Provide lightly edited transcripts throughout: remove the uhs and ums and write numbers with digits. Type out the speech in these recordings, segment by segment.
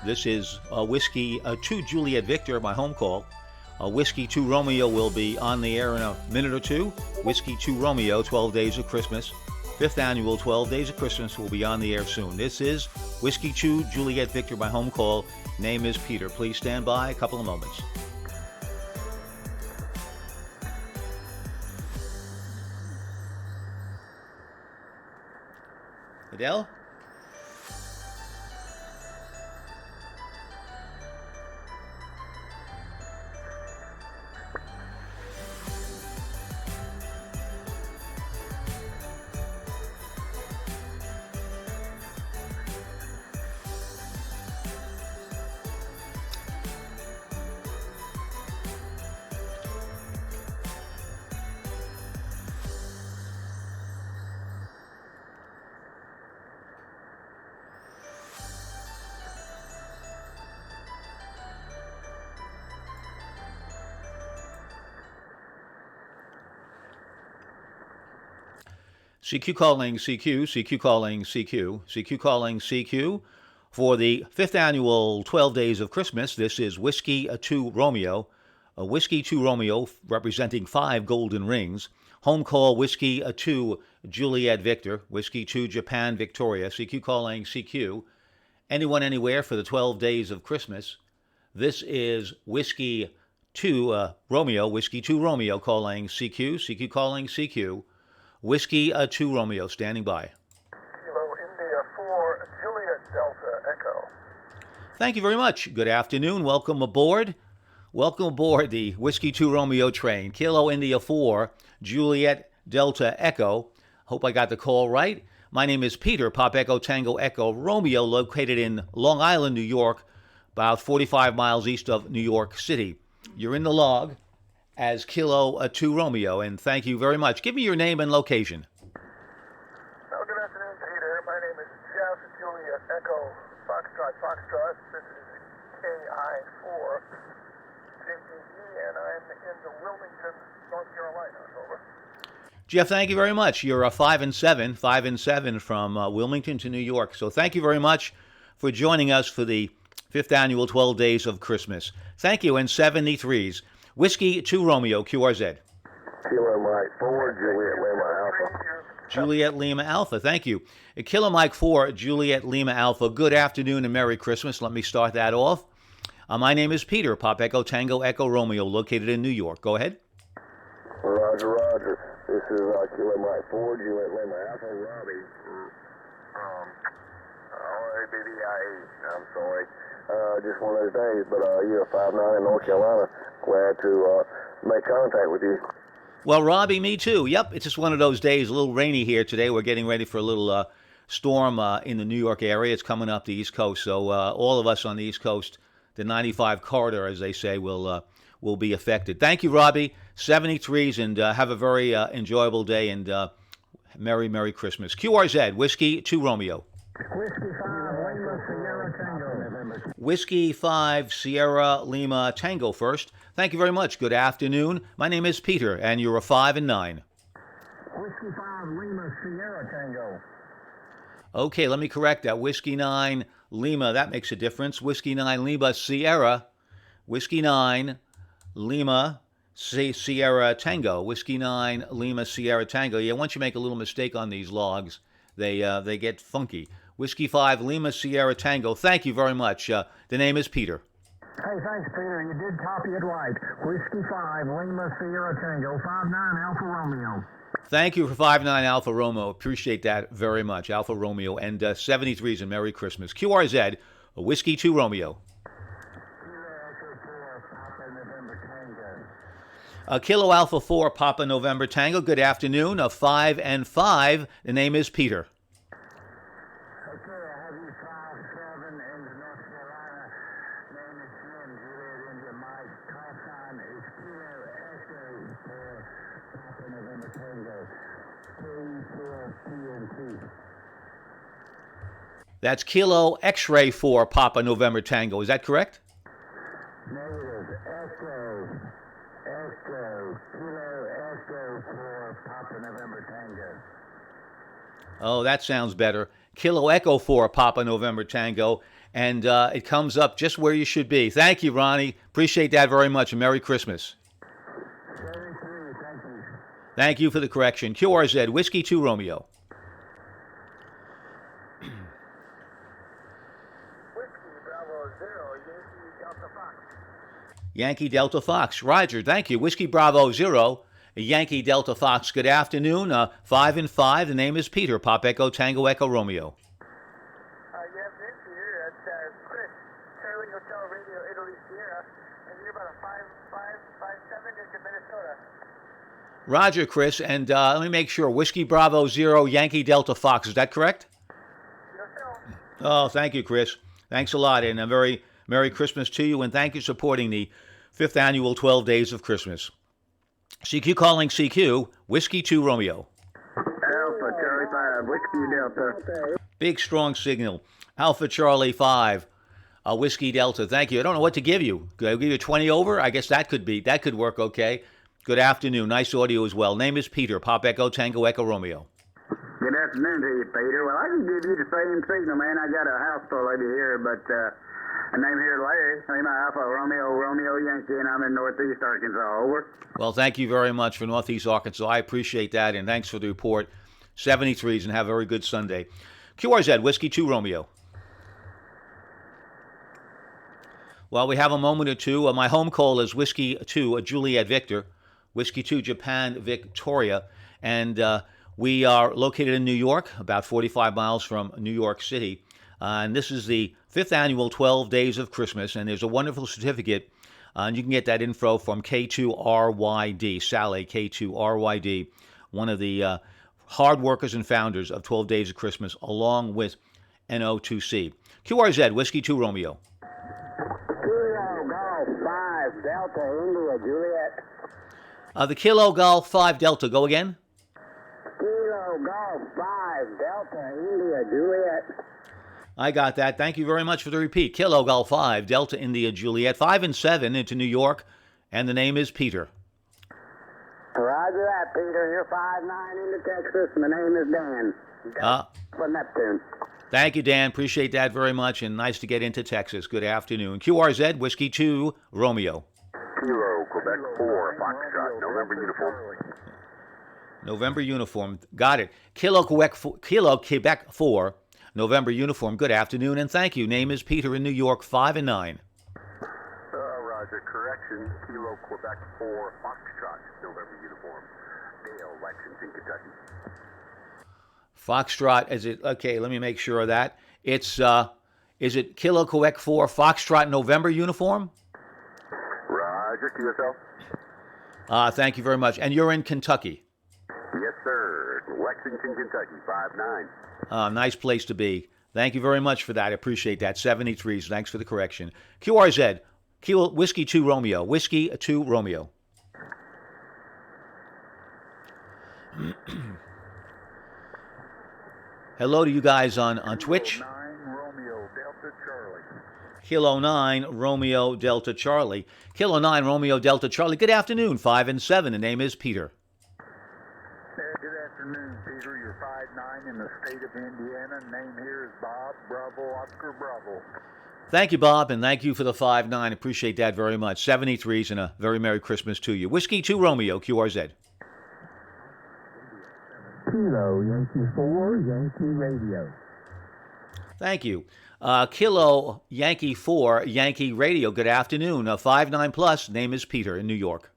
This is Whiskey 2 Juliet Victor, my home call. Whiskey 2 Romeo will be on the air in a minute or two. Whiskey 2 Romeo, 12 Days of Christmas. 5th annual 12 Days of Christmas will be on the air soon. This is Whiskey 2 Juliet Victor, my home call. Name is Peter. Please stand by a couple of moments. Adele? CQ calling CQ, CQ calling CQ, CQ calling CQ. For the 5th annual 12 Days of Christmas, this is Whiskey 2 Romeo. Whiskey 2 Romeo representing 5 golden rings. Home call Whiskey 2 Juliet Victor, Whiskey 2 Japan Victoria, CQ calling CQ. Anyone, anywhere for the 12 Days of Christmas. This is Whiskey 2 Romeo, Whiskey 2 Romeo calling CQ, CQ calling CQ. Whiskey 2 Romeo, standing by. Kilo India 4, Juliet Delta Echo. Thank you very much. Good afternoon. Welcome aboard. Welcome aboard the Whiskey 2 Romeo train. Kilo India 4, Juliet Delta Echo. Hope I got the call right. My name is Peter, Pop Echo Tango Echo Romeo, located in Long Island, New York, about 45 miles east of New York City. You're in the log as Kilo 2 Romeo, and thank you very much. Give me your name and location. Oh, good afternoon, Peter. My name is Jeff Juliet Echo Foxtrot. This is KI4 JPE, and I'm in the Wilmington, North Carolina. Over. Jeff, thank you very much. You're a 5 and 7 from Wilmington to New York. So thank you very much for joining us for the 5th annual 12 Days of Christmas. Thank you, and 73s. Whiskey 2 Romeo, QRZ. Kilo Mike 4, Juliet Lima Alpha. Juliet Lima Alpha, thank you. Kilo Mike 4, Juliet Lima Alpha. Good afternoon and Merry Christmas. Let me start that off. My name is Peter, Pop Echo Tango Echo Romeo, located in New York. Go ahead. Roger. This is Kilo Mike 4, Juliet Lima Alpha. Robbie. I'm sorry. Just one of those days, but you're a 5'9" in North Carolina. Glad to make contact with you. Well, Robbie, me too. Yep, it's just one of those days. A little rainy here today. We're getting ready for a little storm in the New York area. It's coming up the East Coast, so all of us on the East Coast, the 95 corridor, as they say, will be affected. Thank you, Robbie. 73s, and have a very enjoyable day, and Merry Christmas. QRZ, Whiskey 2 Romeo. Whiskey 5, Lima Sierra Tango. Whiskey 5 Sierra Lima Tango first. Thank you very much. Good afternoon. My name is Peter, and you're a 5 and 9. Whiskey 5, Lima Sierra Tango. Okay, let me correct that. Whiskey 9 Lima, that makes a difference. Whiskey 9 Lima Sierra. Whiskey 9 Lima Sierra Tango. Whiskey 9 Lima Sierra Tango. Yeah, once you make a little mistake on these logs, they get funky. Whiskey 5 Lima Sierra Tango. Thank you very much. The name is Peter. Hey, thanks, Peter. You did copy it right. Whiskey 5 Lima Sierra Tango, 5'9" Alpha Romeo. Thank you for 5'9" Alpha Romeo. Appreciate that very much. Alpha Romeo, and 73s, and Merry Christmas. QRZ, Whiskey 2 Romeo. Kilo Alpha 4 Papa November Tango. Good afternoon. A 5 and 5. The name is Peter. Okay, I have you 5-7 in North Carolina. Name is Jim, Juliet India Mike. Call sign is Kilo Echo for Papa November Tango. 3-4 PNT. That's Kilo X-Ray 4 Papa November Tango. Is that correct? Negative. Kilo Echo for Papa November Tango. Oh, that sounds better. Kilo Echo 4 Papa November Tango. and it comes up just where you should be. Thank you, Ronnie. Appreciate that very much, and Merry Christmas. Thank you for the correction. QRZ, Whiskey 2 Romeo. Whiskey Bravo 0, Yankee Delta Fox. Yankee Delta Fox. Roger, thank you. Whiskey Bravo 0, Yankee Delta Fox. Good afternoon. 5 and 5. The name is Peter. Pop Echo Tango Echo Romeo. Yes, it's here. It's Chris, Charlie Hotel Radio Italy Sierra, and you're about a 557 into Minnesota. Roger, Chris. And let me make sure. Whiskey Bravo 0, Yankee Delta Fox. Is that correct? Yourself. Oh, thank you, Chris. Thanks a lot. And a very Merry Christmas to you. And thank you for supporting the 5th annual 12 Days of Christmas. CQ calling CQ. Whiskey 2 Romeo. Alpha Charlie 5, Whiskey Delta. Big, strong signal. Alpha Charlie 5. Whiskey Delta. Thank you. I don't know what to give you. Could I give you 20 over? I guess that could work okay. Good afternoon. Nice audio as well. Name is Peter. Pop Echo Tango Echo Romeo. Good afternoon to you, Peter. Well, I can give you the same signal, man. I got a house full of you here, but a name here, Larry. Name Alpha Romeo Yankee, and I'm in Northeast Arkansas. Over. Well, thank you very much for Northeast Arkansas. I appreciate that, and thanks for the report. 73s, and have a very good Sunday. QRZ, Whiskey 2 Romeo. Well, we have a moment or two. My home call is Whiskey 2 Juliet Victor. Whiskey 2 Japan Victoria. And we are located in New York, about 45 miles from New York City. And this is the 5th annual 12 Days of Christmas. And there's a wonderful certificate. And you can get that info from K2RYD, Sally K2RYD, one of the hard workers and founders of 12 Days of Christmas, along with NO2C. QRZ, Whiskey 2 Romeo. Kilo Golf 5, Delta India Juliet. The Kilo Golf 5 Delta. Go again. Kilo Golf 5, Delta India Juliet. I got that. Thank you very much for the repeat. Kilo Golf 5, Delta India Juliet. 5 and 7 into New York, and the name is Peter. Roger that, Peter. You're 5-9 into Texas. My name is Dan. For Neptune. Thank you, Dan. Appreciate that very much, and nice to get into Texas. Good afternoon. QRZ, Whiskey 2, Romeo. Kilo Quebec 4, Foxtrot, November uniform. November uniform. Got it. Kilo Quebec 4, November uniform. Good afternoon, and thank you. Name is Peter in New York, 5 and 9. Roger, correction. Kilo Quebec 4, Foxtrot, November uniform. Dale, Lexington, Kentucky. Foxtrot, is it? Okay, let me make sure of that. It's, is it Kilo Quebec 4, Foxtrot, November uniform? Roger, QSL. Thank you very much. And you're in Kentucky. Yes, sir. Lexington, Kentucky, 5-9. Nice place to be. Thank you very much for that. I appreciate that. 73s. Thanks for the correction. QRZ, Whiskey 2 Romeo. Whiskey 2 Romeo. Hello to you guys on Twitch. 9 Romeo Delta Charlie. Kilo 9 Romeo Delta Charlie. Kilo 9 Romeo Delta Charlie. Good afternoon. 5 and 7. The name is Peter. Good afternoon, Peter. You're 5-9 in the state of Indiana. Name here is Bob. Bravo, Oscar, Bravo. Thank you, Bob, and thank you for the 5-9. Appreciate that very much. 73s and a very Merry Christmas to you. Whiskey 2 Romeo, QRZ. Kilo Yankee 4, Yankee Radio. Thank you. Kilo Yankee 4, Yankee Radio. Good afternoon. 5-9 plus. Name is Peter in New York.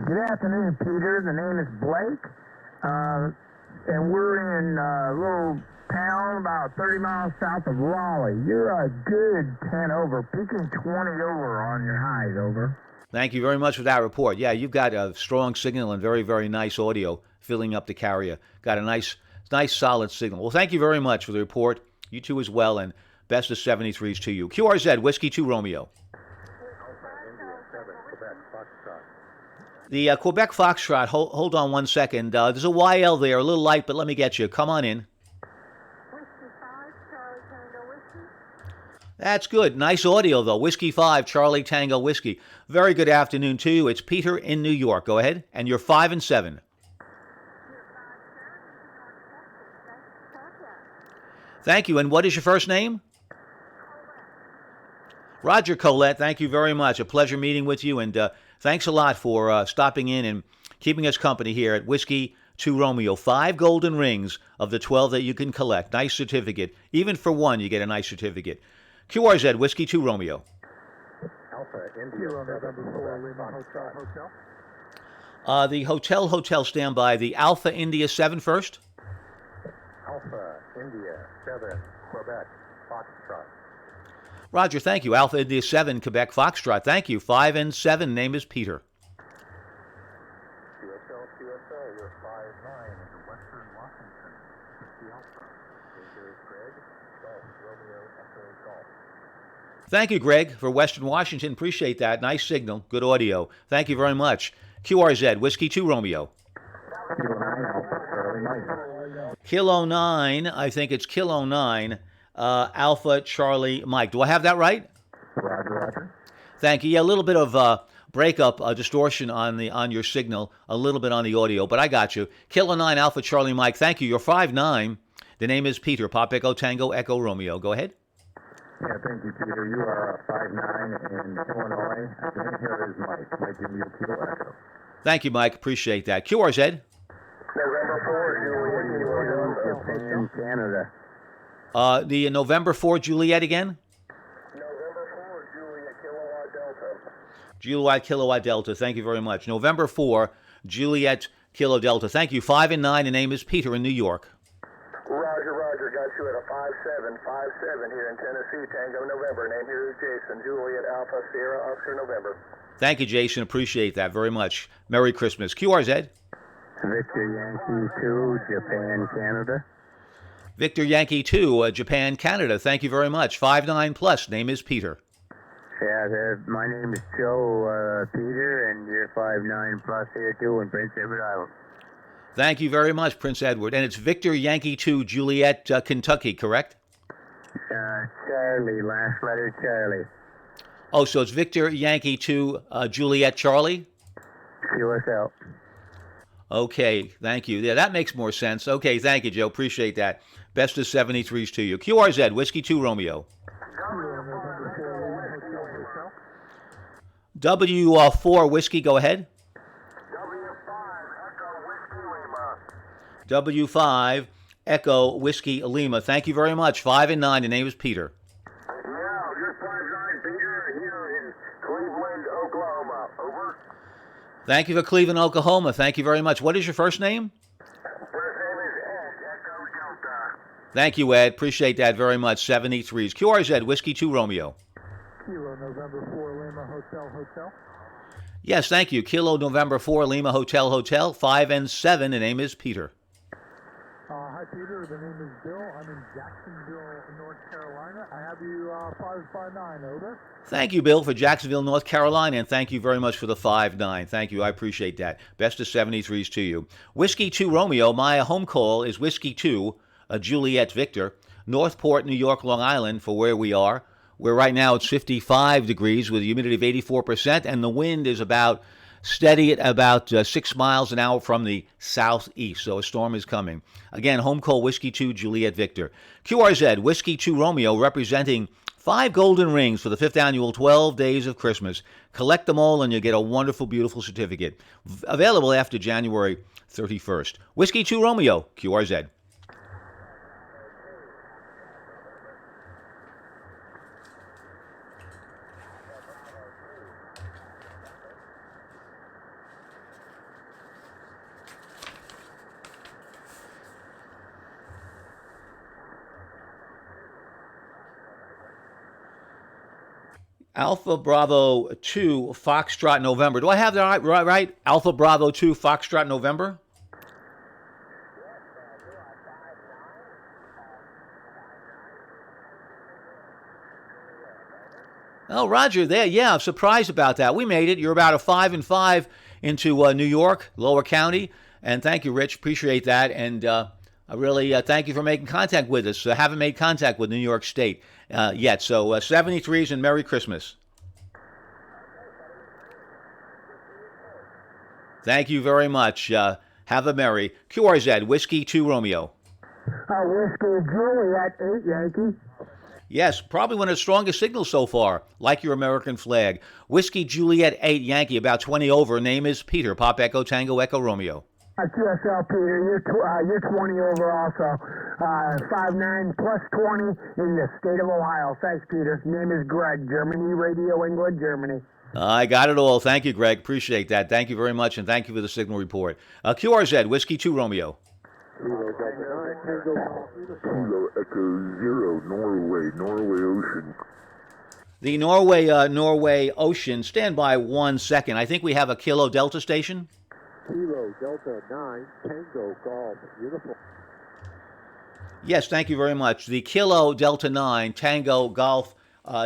Good afternoon, Peter. The name is Blake, and we're in a little town about 30 miles south of Raleigh. You're a good 10 over, peaking 20 over on your highs, over. Thank you very much for that report. Yeah, you've got a strong signal and very, very nice audio filling up the carrier. Got a nice, solid signal. Well, thank you very much for the report. You too as well, and best of 73s to you. QRZ, Whiskey 2 Romeo. The Quebec Foxtrot, hold on one second. There's a YL there, a little light, but let me get you. Come on in. That's good. Nice audio, though. Whiskey 5, Charlie Tango Whiskey. Very good afternoon to you. It's Peter in New York. Go ahead. And you're 5 and 7. Thank you. And what is your first name? Roger Colette, thank you very much. A pleasure meeting with you, and thanks a lot for stopping in and keeping us company here at Whiskey 2 Romeo. 5 golden rings of the 12 that you can collect. Nice certificate. Even for one, you get a nice certificate. QRZ, Whiskey 2 Romeo. Alpha India. November 4 Lima Hotel. The hotel standby. The Alpha India 7 first. Alpha India 7 Quebec Foxtrot. Roger, thank you. Alpha India 7 Quebec Foxtrot. Thank you. 5 and 7. Name is Peter. QSL, you're 5-9 into Western Washington. The Alpha. Victor Greg, Golf, Romeo, Echo, Golf. Thank you, Greg, for Western Washington. Appreciate that. Nice signal. Good audio. Thank you very much. QRZ, Whiskey 2 Romeo. Kilo 9 Alpha Charlie Mike. Kilo 9, I think it's Kilo 9, Alpha Charlie Mike. Do I have that right? Roger. Thank you. Yeah, a little bit of breakup, distortion on your signal, a little bit on the audio, but I got you. Kilo 9 Alpha Charlie Mike. Thank you. You're 5'9". The name is Peter. Pop Echo Tango Echo Romeo. Go ahead. Yeah, thank you, Peter. You are 5'9" in Illinois. And here is Mike. Mike, give you a Kilo Echo. Thank you, Mike. Appreciate that. QRZ. November 4, Japan, Canada. The November 4 Juliet again? November 4, Juliet, Kilowatt Delta. Juliet Kilowatt Delta. Thank you very much. November 4 Juliet Kilo Delta. Thank you. 5 and 9. The name is Peter in New York. Roger. Got you at a 5-7 here in Tennessee. Tango November. Name here is Jason. Juliet Alpha Sierra Oscar November. Thank you, Jason. Appreciate that very much. Merry Christmas. QRZ. Victor Yankee 2, Japan, Canada. Victor Yankee 2, Japan, Canada. Thank you very much. 5'9 plus. Name is Peter. Yeah, my name is Joe, Peter, and you're 5'9 plus here too in Prince Edward Island. Thank you very much, Prince Edward. And it's Victor Yankee 2, Juliet, Kentucky, correct? Charlie, last letter Charlie. Oh, so it's Victor Yankee 2, Juliet, Charlie? QSL. Okay, thank you. Yeah, that makes more sense. Okay, thank you, Joe. Appreciate that. Best of 73s to you. QRZ, Whiskey 2 Romeo. W4 Whiskey, go ahead. W5 Echo Whiskey Lima. Thank you very much. 5 and 9. The name is Peter. Yeah, you're 5'9", Peter, here in Cleveland, Oklahoma. Over. Thank you for Cleveland, Oklahoma. Thank you very much. What is your first name? First name is Ed, Echo Delta. Thank you, Ed. Appreciate that very much. 73s. QRZ, Whiskey 2 Romeo. Kilo November 4 Lima Hotel. Yes, thank you. Kilo November 4 Lima Hotel. 5 and 7. The name is Peter. Hi, Peter. The name is Bill. I'm in Jacksonville, North Carolina. I have you 559, over. Thank you, Bill, for Jacksonville, North Carolina, and thank you very much for the 5-9. Thank you. I appreciate that. Best of 73s to you. Whiskey 2 Romeo. My home call is Whiskey 2, Juliet Victor, Northport, New York, Long Island, for where we are. Where right now it's 55 degrees with a humidity of 84%, and the wind is about steady at about 6 miles an hour from the southeast, so a storm is coming. Again, home call Whiskey 2 Juliet Victor. QRZ, Whiskey 2 Romeo, representing 5 golden rings for the 5th annual 12 Days of Christmas. Collect them all and you'll get a wonderful, beautiful certificate. Available after January 31st. Whiskey 2 Romeo, QRZ. Alpha Bravo 2 Foxtrot November. Do I have that right? Alpha Bravo 2 Foxtrot November? Oh, Roger, there. Yeah, I'm surprised about that. We made it. You're about a 5 and 5 into New York, Lower County. And thank you, Rich. Appreciate that. And I really thank you for making contact with us. I haven't made contact with New York State yet. So 73s and Merry Christmas. Thank you very much. Have a merry. QRZ, Whiskey 2 Romeo. Whiskey Juliet 8 Yankee. Yes, probably one of the strongest signals so far, like your American flag. Whiskey Juliet 8 Yankee, about 20 over. Name is Peter. Pop Echo Tango Echo Romeo. QSL, Peter, you're 20 over also. 5'9 plus 20 in the state of Ohio. Thanks, Peter. Name is Greg, Germany, Radio England, Germany. I got it all. Thank you, Greg. Appreciate that. Thank you very much, and thank you for the signal report. QRZ, Whiskey 2 Romeo. Kilo Echo Zero, Norway Ocean. The Norway Ocean, stand by 1 second. I think we have a Kilo Delta station. Kilo Delta 9, Tango Golf, beautiful. Yes, thank you very much. The Kilo Delta 9 Tango Golf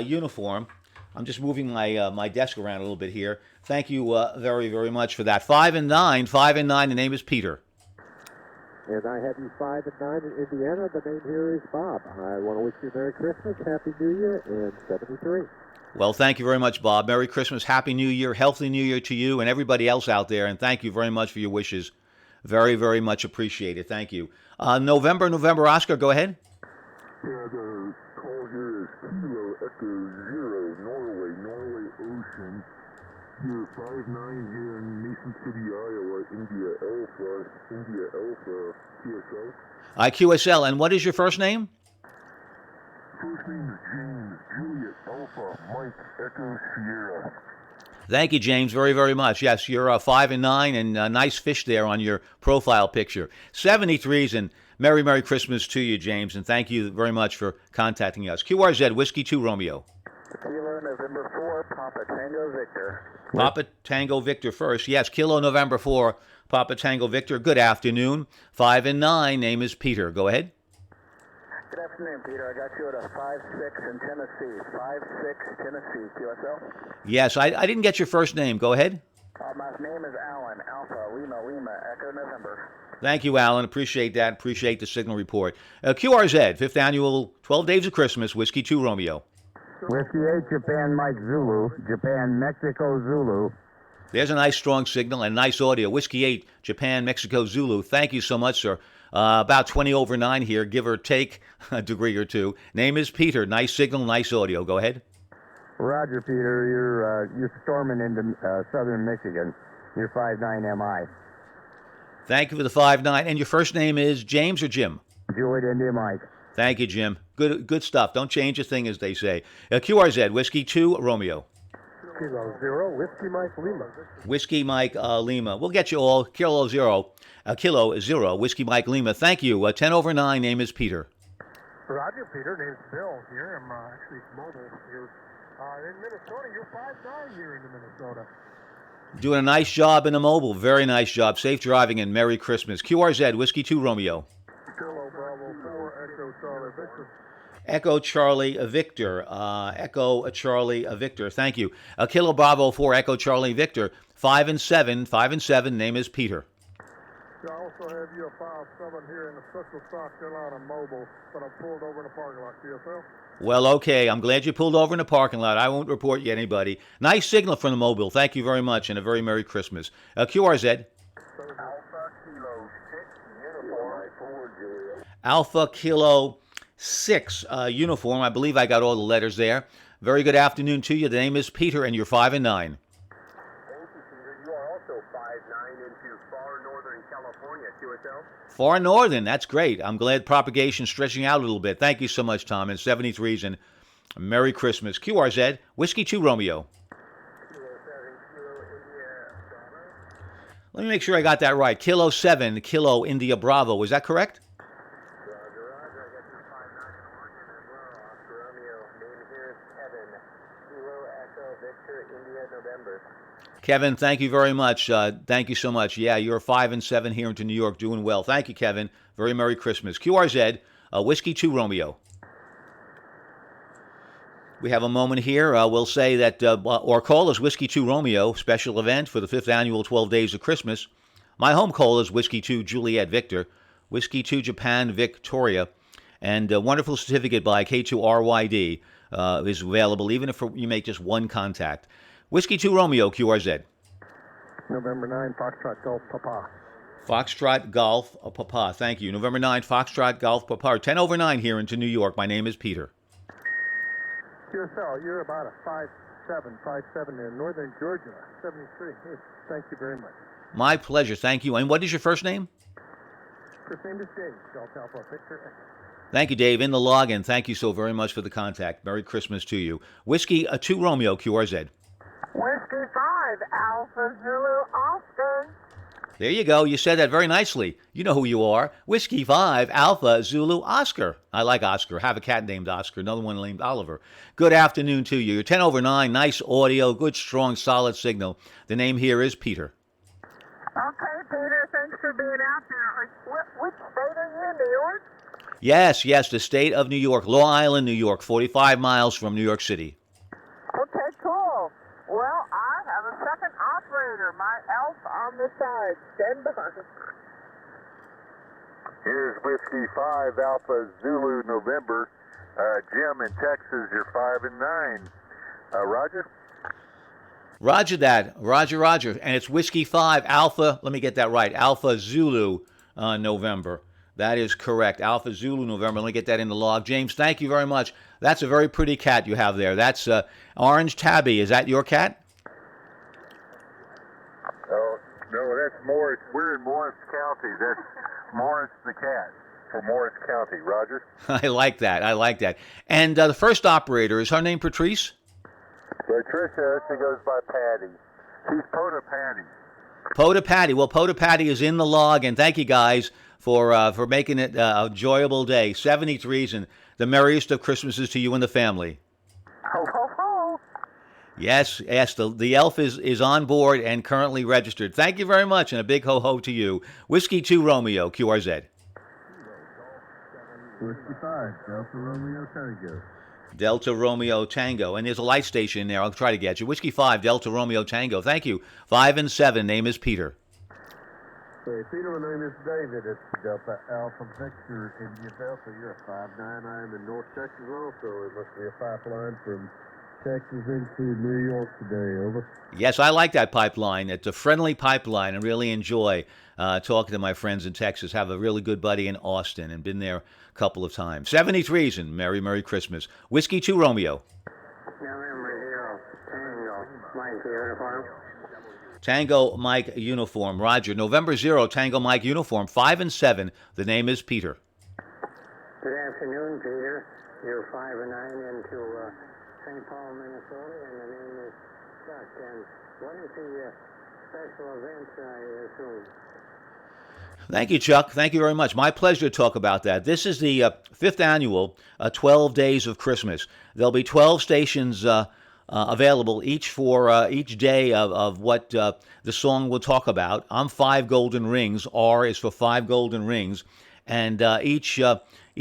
uniform. I'm just moving my desk around a little bit here. Thank you very, very much for that. 5 and 9. The name is Peter. And I have you 5 and 9 in Indiana. The name here is Bob. I want to wish you Merry Christmas, Happy New Year, and 73. Well, thank you very much, Bob. Merry Christmas, Happy New Year, Healthy New Year to you and everybody else out there. And thank you very much for your wishes. Very, very much appreciated. Thank you. November, Oscar, go ahead. Yeah, the call here is Kilo Echo Zero, Norway Ocean. Here, 5'9" here in Mason City, Iowa, India Alpha, QSL. QSL, and what is your first name? First name is James, Juliet Alpha, Mike Echo Sierra. Thank you, James, very, very much. Yes, you're 5 and 9, and nice fish there on your profile picture. 73s, and Merry, Merry Christmas to you, James, and thank you very much for contacting us. QRZ, Whiskey 2 Romeo. Kilo November 4, Papa Tango Victor. Papa Tango Victor first. Yes, Kilo November 4, Papa Tango Victor. Good afternoon. 5 and 9, name is Peter. Go ahead. Good afternoon, Peter. I got you at a 5-6 in Tennessee. 5-6 Tennessee, QSL. Yes, I didn't get your first name. Go ahead. My name is Alan, Alpha, Lima, Echo November. Thank you, Alan. Appreciate that. Appreciate the signal report. QRZ, 5th Annual 12 Days of Christmas, Whiskey 2 Romeo. Whiskey 8, Japan, Mike Zulu, Japan, Mexico, Zulu. There's a nice strong signal and nice audio. Whiskey 8, Japan, Mexico, Zulu. Thank you so much, sir. About 20 over 9 here, give or take a degree or two. Name is Peter. Nice signal, nice audio. Go ahead. Roger, Peter. You're storming into southern Michigan. You're 5'9" MI. Thank you for the 5-9. And your first name is James or Jim? Juliet India Mike. Thank you, Jim. Good stuff. Don't change a thing, as they say. QRZ, Whiskey 2 Romeo. Kilo 0, Whiskey Mike Lima. Whiskey Mike Lima. We'll get you all. Kilo 0, Whiskey Mike Lima. Thank you. 10 over 9, name is Peter. Roger, Peter. Name's Bill here. I'm actually mobile here in Minnesota. You're 5'9" here in Minnesota. Doing a nice job in the mobile. Very nice job. Safe driving and Merry Christmas. QRZ, Whiskey 2 Romeo. Kilo Bravo 4, Echo Charlie Victor. Echo Charlie Victor. Echo Charlie Victor. Thank you. Kilo Bravo 4, Echo Charlie Victor. 5 and 7. Name is Peter. I also have you a 5'7" here in the Central South Carolina mobile, but I pulled over in the parking lot, QSL. Well, okay. I'm glad you pulled over in the parking lot. I won't report you anybody. Nice signal from the mobile. Thank you very much, and a very Merry Christmas. QRZ. Alpha Kilo 6, uniform. Alpha Kilo 6 uniform. I believe I got all the letters there. Very good afternoon to you. The name is Peter, and you're 5 and 9. You are also 5'9" into far northern California, QSL. Far northern. That's great. I'm glad propagation's stretching out a little bit. Thank you so much, Tom. And 73s, and Merry Christmas. QRZ, Whiskey 2 Romeo. Let me make sure I got that right. Kilo 7, Kilo India Bravo. Is that correct? Kevin, thank you very much. Thank you so much. Yeah, you're 5 and 7 here into New York, doing well. Thank you, Kevin. Very Merry Christmas. QRZ, Whiskey 2 Romeo. We have a moment here. We'll say that our call is Whiskey 2 Romeo, special event for the 5th Annual 12 Days of Christmas. My home call is Whiskey 2 Juliet Victor, Whiskey 2 Japan Victoria, and a wonderful certificate by K2RYD is available even if you make just one contact. Whiskey 2 Romeo, QRZ. November 9, Foxtrot Golf Papa. Foxtrot Golf Papa, thank you. November 9, Foxtrot Golf Papa. 10 over 9 here into New York. My name is Peter. QSL, you're about a 5'7" in northern Georgia, 73. Hey, thank you very much. My pleasure. Thank you. And what is your first name? First name is Dave, Delta Alpha Victor. Thank you, Dave. In the log, and thank you so very much for the contact. Merry Christmas to you. Whiskey 2 Romeo, QRZ. Whiskey 5, Alpha Zulu Oscar. There you go. You said that very nicely. You know who you are. Whiskey 5, Alpha Zulu Oscar. I like Oscar. Have a cat named Oscar. Another one named Oliver. Good afternoon to you. You're 10 over 9. Nice audio. Good, strong, solid signal. The name here is Peter. Okay, Peter, thanks for being out there. Which state are you in, New York? Yes, the state of New York. Long Island, New York. 45 miles from New York City. Okay, cool. Well, I have a second operator, my elf on the side. Stand by. Here's Whiskey 5 Alpha Zulu November. Jim in Texas, you're 5 and 9. Roger? Roger that. Roger. And it's Whiskey 5 Alpha, let me get that right, Alpha Zulu November. That is correct. Alpha Zulu November. Let me get that in the log. James, thank you very much. That's a very pretty cat you have there. That's Orange Tabby. Is that your cat? Oh, no, that's Morris. We're in Morris County. That's Morris the cat for Morris County. Roger? I like that. And the first operator, is her name Patrice? Patricia, she goes by Patty. She's Pota Patty. Pota Patty. Well, Pota Patty is in the log, and thank you guys for making it a enjoyable day. 73s, and the merriest of Christmases to you and the family. Ho, ho, ho. Yes, the elf is on board and currently registered. Thank you very much, and a big ho-ho to you. Whiskey 2 Romeo, QRZ. Whiskey 5, Delta Romeo Tango. Delta Romeo Tango. And there's a light station in there. I'll try to get you. Whiskey 5, Delta Romeo Tango. Thank you. 5 and 7. Name is Peter. Hey, Peter, my name is David. It's Delta Alpha Victor India Delta. You're a 5'9". I am in North Texas also. It must be a pipeline from Texas into New York today. Over. Yes, I like that pipeline. It's a friendly pipeline. I really enjoy talking to my friends in Texas. Have a really good buddy in Austin and been there a couple of times. 73s and Merry Christmas. Whiskey 2 Romeo. November 0, Tango, Mike Uniform. Tango Mike Uniform. Roger. November 0, Tango Mike Uniform. 5 and 7. The name is Peter. Good afternoon, Peter. You're 5 and 9 into St. Paul, Minnesota, and the name is Chuck. And what is the special event, I assume? Thank you, Chuck. Thank you very much. My pleasure to talk about that. This is the 5th annual 12 Days of Christmas. There'll be 12 stations available, each for each day of what the song will talk about. I'm 5 golden rings. R is for 5 golden rings. And each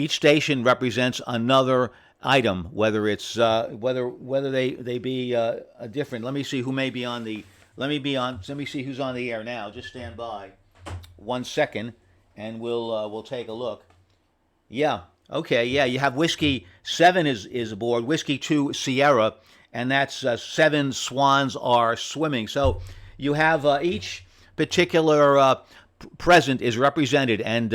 station represents another item, whether it's whether they be a different. Let me see who may be on the. Let me see who's on the air now. Just stand by 1 second, and we'll take a look. Yeah. Okay. Yeah. You have Whiskey 7 is aboard. Whiskey 2 Sierra, and that's 7 swans are swimming. So you have each particular present is represented, and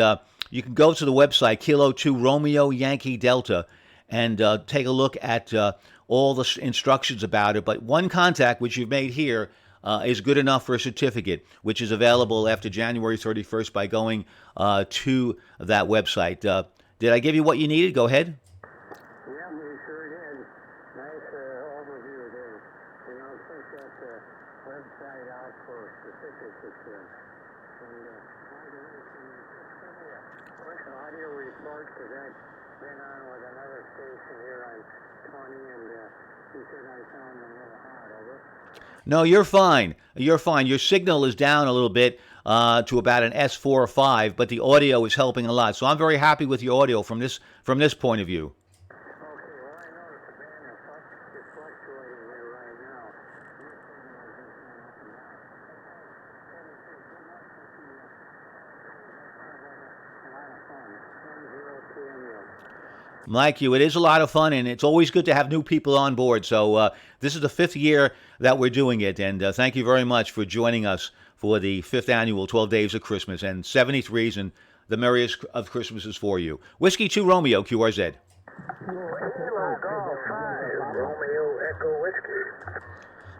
you can go to the website Kilo 2 Romeo Yankee Delta and take a look at all the instructions about it. But one contact which you've made here is good enough for a certificate, which is available after January 31st by going to that website. Did I give you what you needed? Go ahead. Yeah, we sure did. Nice overview there. You know, check that website out for specifics. It's good. And by the way, can you just give me a quick audio report? Because I've been on with another station here on 20, and he said I sound a little hot. Over. No, you're fine. You're fine. Your signal is down a little bit to about an S4 or 5, but the audio is helping a lot. So I'm very happy with your audio from this point of view. Okay, well, I noticed the band is fluctuating here right now. Your signal is just going up and down. A lot of fun. 10-0 PM. Like you, it is a lot of fun, and it's always good to have new people on board. So this is the 5th year that we're doing it, and thank you very much for joining us for the 5th annual 12 Days of Christmas, and 73s and the merriest of Christmases for you. Whiskey 2 Romeo, QRZ. Kilo Golf 5, Romeo Echo Whiskey.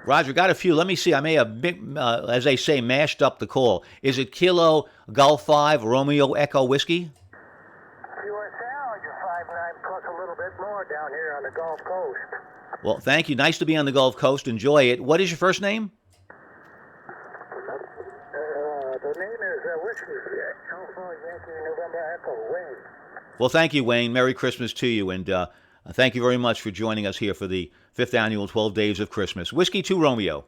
Roger, got a few. Let me see. I may have, as they say, mashed up the call. Is it Kilo Golf 5 Romeo Echo Whiskey? QSL, you're 5'9" plus a little bit more down here on the Gulf Coast. Well, thank you. Nice to be on the Gulf Coast. Enjoy it. What is your first name? The name is Whiskey, Alpha Yankee November Echo, Wayne. Well, thank you, Wayne. Merry Christmas to you, and thank you very much for joining us here for the 5th annual 12 Days of Christmas. Whiskey 2 Romeo.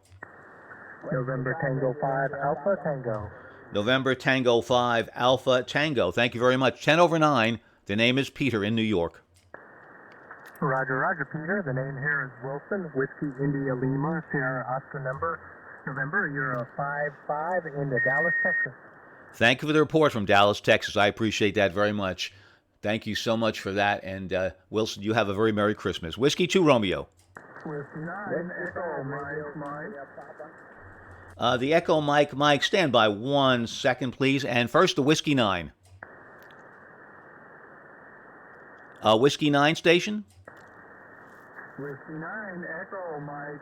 November Tango 5, Alpha Tango. November Tango 5, Alpha Tango. Thank you very much. 10 over 9. The name is Peter in New York. Roger, Peter. The name here is Wilson, Whiskey India Lima, Sierra Oscar number. November, you're a 5-5 in the Dallas, Texas. Thank you for the report from Dallas, Texas. I appreciate that very much. Thank you so much for that. And Wilson, you have a very Merry Christmas. Whiskey 2 Romeo. Whiskey 9, Echo, Mike. The Echo Mike, stand by 1 second, please. And first, the Whiskey 9. Whiskey 9 station? Whiskey 9, Echo, Mike.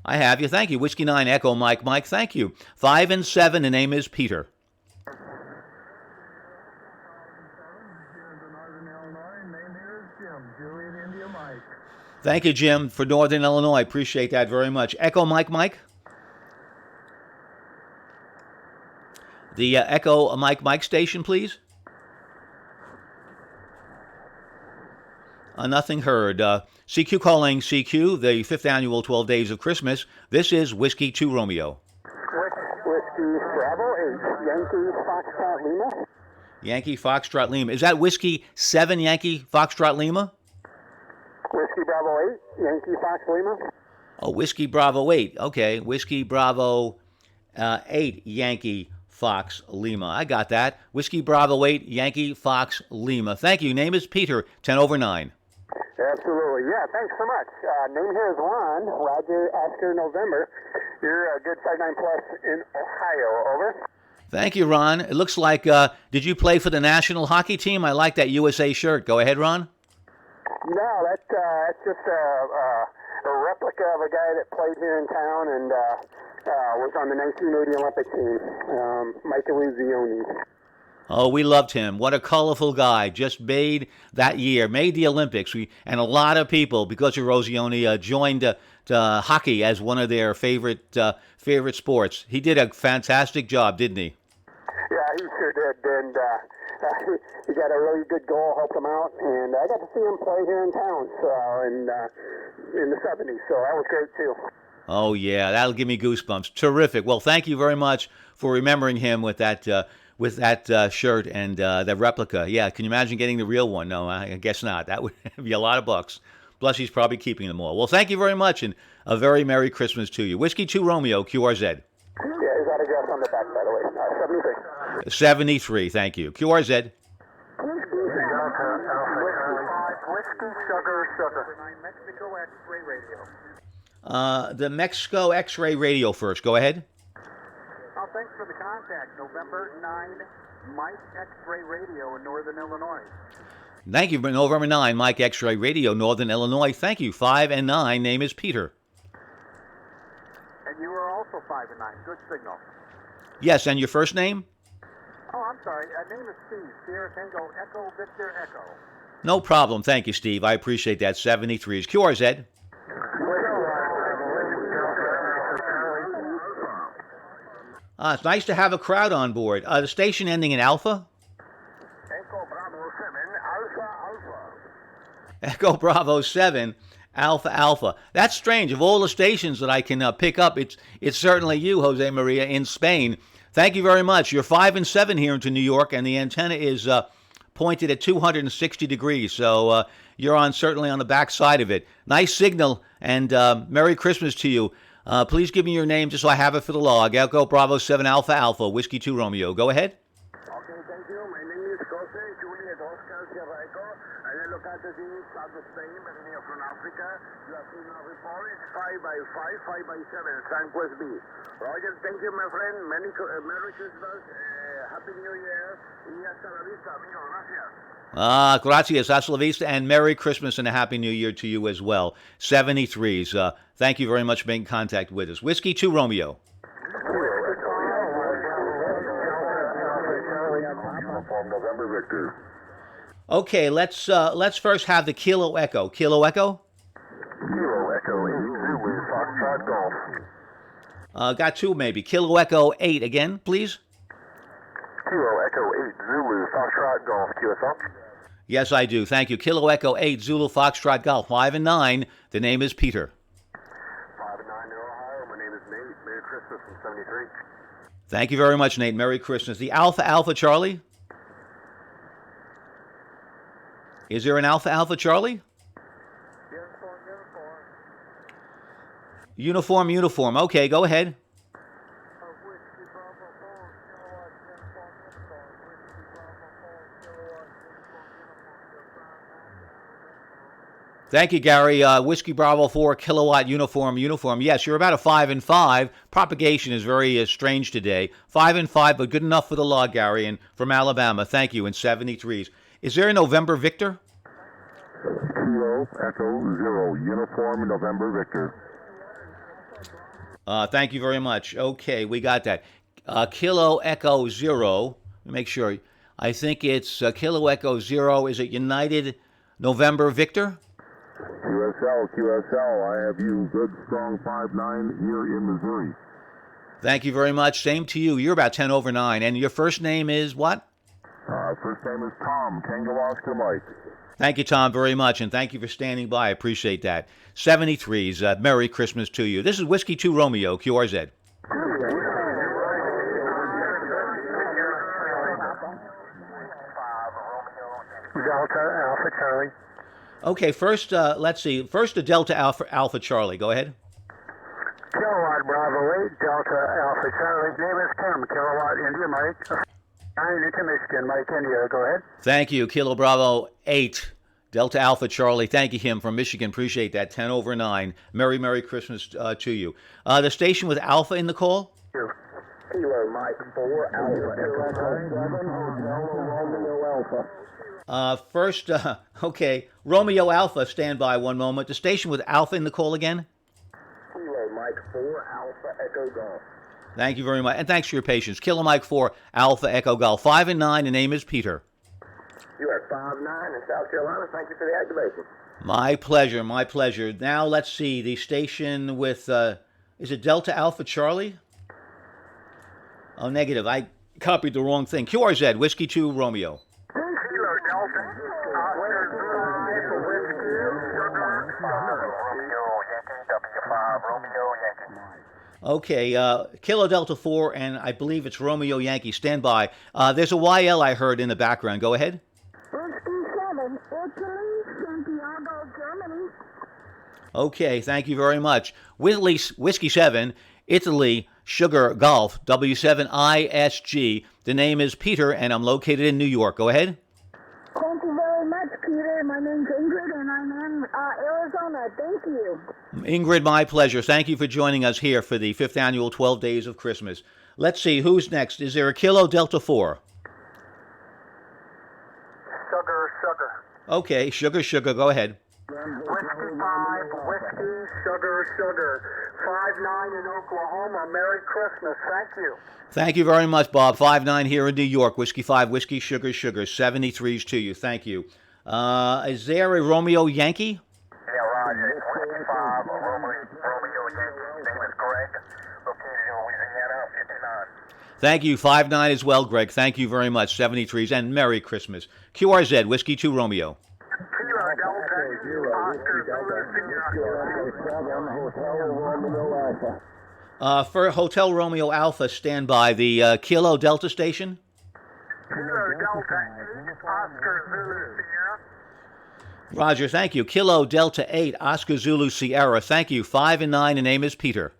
I have you. Thank you. Whiskey 9, Echo Mike. Thank you. 5 and 7, the name is Peter. Here in Northern Illinois, name here is Jim, Juliet India Mike. Thank you, Jim, for Northern Illinois. Appreciate that very much. Echo Mike. The Echo Mike station, please. Nothing heard. CQ calling CQ, the 5th annual 12 Days of Christmas. This is Whiskey 2 Romeo. Whiskey Bravo 8, Yankee Foxtrot Lima. Yankee Foxtrot Lima. Is that Whiskey 7 Yankee Foxtrot Lima? Whiskey Bravo 8, Yankee Fox Lima. Oh, Whiskey Bravo 8. Okay, Whiskey Bravo 8 Yankee Fox Lima. I got that. Whiskey Bravo 8 Yankee Fox Lima. Thank you. Name is Peter, 10 over 9. Absolutely. Yeah, thanks so much. Name here is Ron, Roger Oscar November. You're a good 5'9" plus in Ohio. Over. Thank you, Ron. It looks like, did you play for the national hockey team? I like that USA shirt. Go ahead, Ron. No, that's just a replica of a guy that played here in town and was on the 1980 Olympic team, Michael Eruzione. Oh, we loved him. What a colorful guy. Just made that year, made the Olympics. And a lot of people, because of Rosioni, joined hockey as one of their favorite sports. He did a fantastic job, didn't he? Yeah, he sure did. And he got a really good goal, helped him out. And I got to see him play here in town in the 70s, so that was great, too. Oh, yeah, that'll give me goosebumps. Terrific. Well, thank you very much for remembering him with that shirt and the replica. Yeah, can you imagine getting the real one? No, I guess not. That would be a lot of bucks. Plus, he's probably keeping them all. Well, thank you very much, and a very Merry Christmas to you. Whiskey 2 Romeo, QRZ. Yeah, his autograph's on the back, by the way. 73. 73, thank you. QRZ. Whiskey Sugar. Mexico X-ray radio. The Mexico X-ray radio first. Go ahead. Oh, thanks for the contact. November 9, Mike X-ray radio in Northern Illinois. Thank you. November 9, Mike X-ray radio, Northern Illinois. Thank you. 5 and 9. Name is Peter. And you are also 5 and 9. Good signal. Yes, and your first name? Oh, I'm sorry. Name is Steve. Sierra Tango Echo Victor Echo. No problem. Thank you, Steve. I appreciate that. 73 is QRZ. It's nice to have a crowd on board. The station ending in Alpha? Echo Bravo 7, Alpha. Echo Bravo 7, Alpha. That's strange. Of all the stations that I can pick up, it's certainly you, Jose Maria, in Spain. Thank you very much. You're 5 and 7 here into New York, and the antenna is pointed at 260 degrees, so you're certainly on the back side of it. Nice signal, and Merry Christmas to you. Please give me your name just so I have it for the log. Echo Bravo 7 Alpha, Whiskey 2 Romeo. Go ahead. Okay, thank you. My name is Jose Juliet Oscar Sierra Echo. I am located in South Spain, very near from Africa. You have seen our report. It's 5x5, 5x7, Southwest B. Roger, thank you, my friend. Merry Christmas. Happy New Year. Y hasta la vista, amigo. Gracias. Gracias, hasta la vista, and Merry Christmas and a Happy New Year to you as well. 73s. Thank you very much for making contact with us. Whiskey 2 Romeo. November Victor. Okay, let's first have the Kilo Echo. Kilo Echo? Kilo Echo 8 Zulu Foxtrot Golf. Got two maybe. Kilo Echo 8 again, please. Kilo Echo 8 Zulu Foxtrot Golf. QSL. Yes, I do. Thank you. Kilo Echo 8 Zulu Foxtrot Golf. 5 and 9. The name is Peter. 5 and 9 in Ohio. My name is Nate. Merry Christmas from 73. Thank you very much, Nate. Merry Christmas. The Alpha Alpha Charlie? Is there an Alpha Alpha Charlie? Uniform. Okay, go ahead. Thank you, Gary. Whiskey Bravo 4 kilowatt uniform. Yes, you're about a 5 and 5. Propagation is very strange today. 5 and 5, but good enough for the log, Gary. And from Alabama, thank you. In 73s. Is there a November Victor? Kilo Echo 0 Uniform November Victor. Thank you very much. Okay, we got that. Kilo Echo 0. Let me make sure. I think it's Kilo Echo 0. Is it United November Victor? QSL, I have you good, strong 5-9 here in Missouri. Thank you very much. Same to you. You're about 10 over 9. And your first name is what? First name is Tom, Tango Oscar Mike. Thank you, Tom, very much. And thank you for standing by. I appreciate that. 73s, Merry Christmas to you. This is Whiskey 2 Romeo, QRZ. Delta Alpha Charlie. Okay, first, let's see. First, the Delta Alpha Charlie. Go ahead. Kilowatt Bravo 8 Delta Alpha Charlie. Name is Tim. Kilowatt India Mike. 9 into Michigan. Mike India. Go ahead. Thank you. Kilo Bravo 8 Delta Alpha Charlie. Thank you, him from Michigan. Appreciate that. 10 over 9. Merry Christmas to you. The station with Alpha in the call? Kilo Mike 4 Alpha Echo 7 Romeo Alpha. First, okay, Romeo Alpha, stand by one moment. The station with Alpha in the call again? Kilo Mike 4 Alpha Echo Golf. Thank you very much, and thanks for your patience. Kilo Mike 4 Alpha Echo Golf. 5 and 9, the name is Peter. You are 5-9 in South Carolina. Thank you for the activation. My pleasure. Now let's see, the station with, is it Delta Alpha Charlie? Oh, negative, I copied the wrong thing. QRZ, Whiskey 2 Romeo. Okay, Kilo Delta 4, and I believe it's Romeo Yankee. Stand by. There's a YL I heard in the background. Go ahead. Whiskey 7, Italy, Santiago, Germany. Okay, thank you very much. Whiskey 7, Italy, Sugar Golf, W7ISG. The name is Peter, and I'm located in New York. Go ahead. Thank you very much, Peter. My name's Ingrid, and I'm in Arizona. Thank you. Ingrid, my pleasure. Thank you for joining us here for the 5th annual 12 Days of Christmas. Let's see, who's next? Is there a Kilo Delta 4? Sugar. Okay, Sugar. Go ahead. Whiskey 5, Whiskey, Sugar. 5-9 in Oklahoma. Merry Christmas. Thank you. Thank you very much, Bob. 5-9 here in New York. Whiskey 5, Whiskey, Sugar. 73s to you. Thank you. Is there a Romeo Yankee? Yeah, Roger. It's Whiskey 5, Romeo Yankee. Name is Greg. Located in Louisiana, 59. Thank you. 5-9 as well, Greg. Thank you very much. 73s and Merry Christmas. QRZ, Whiskey 2 Romeo. Kilo Delta, Oscar Zulu, For Hotel Romeo Alpha, stand by. The Kilo Delta station? Kilo Delta 8, Oscar Zulu, Sierra. Roger, thank you. Kilo Delta 8, Oscar Zulu Sierra. Thank you. 5 and 9, the name is Peter.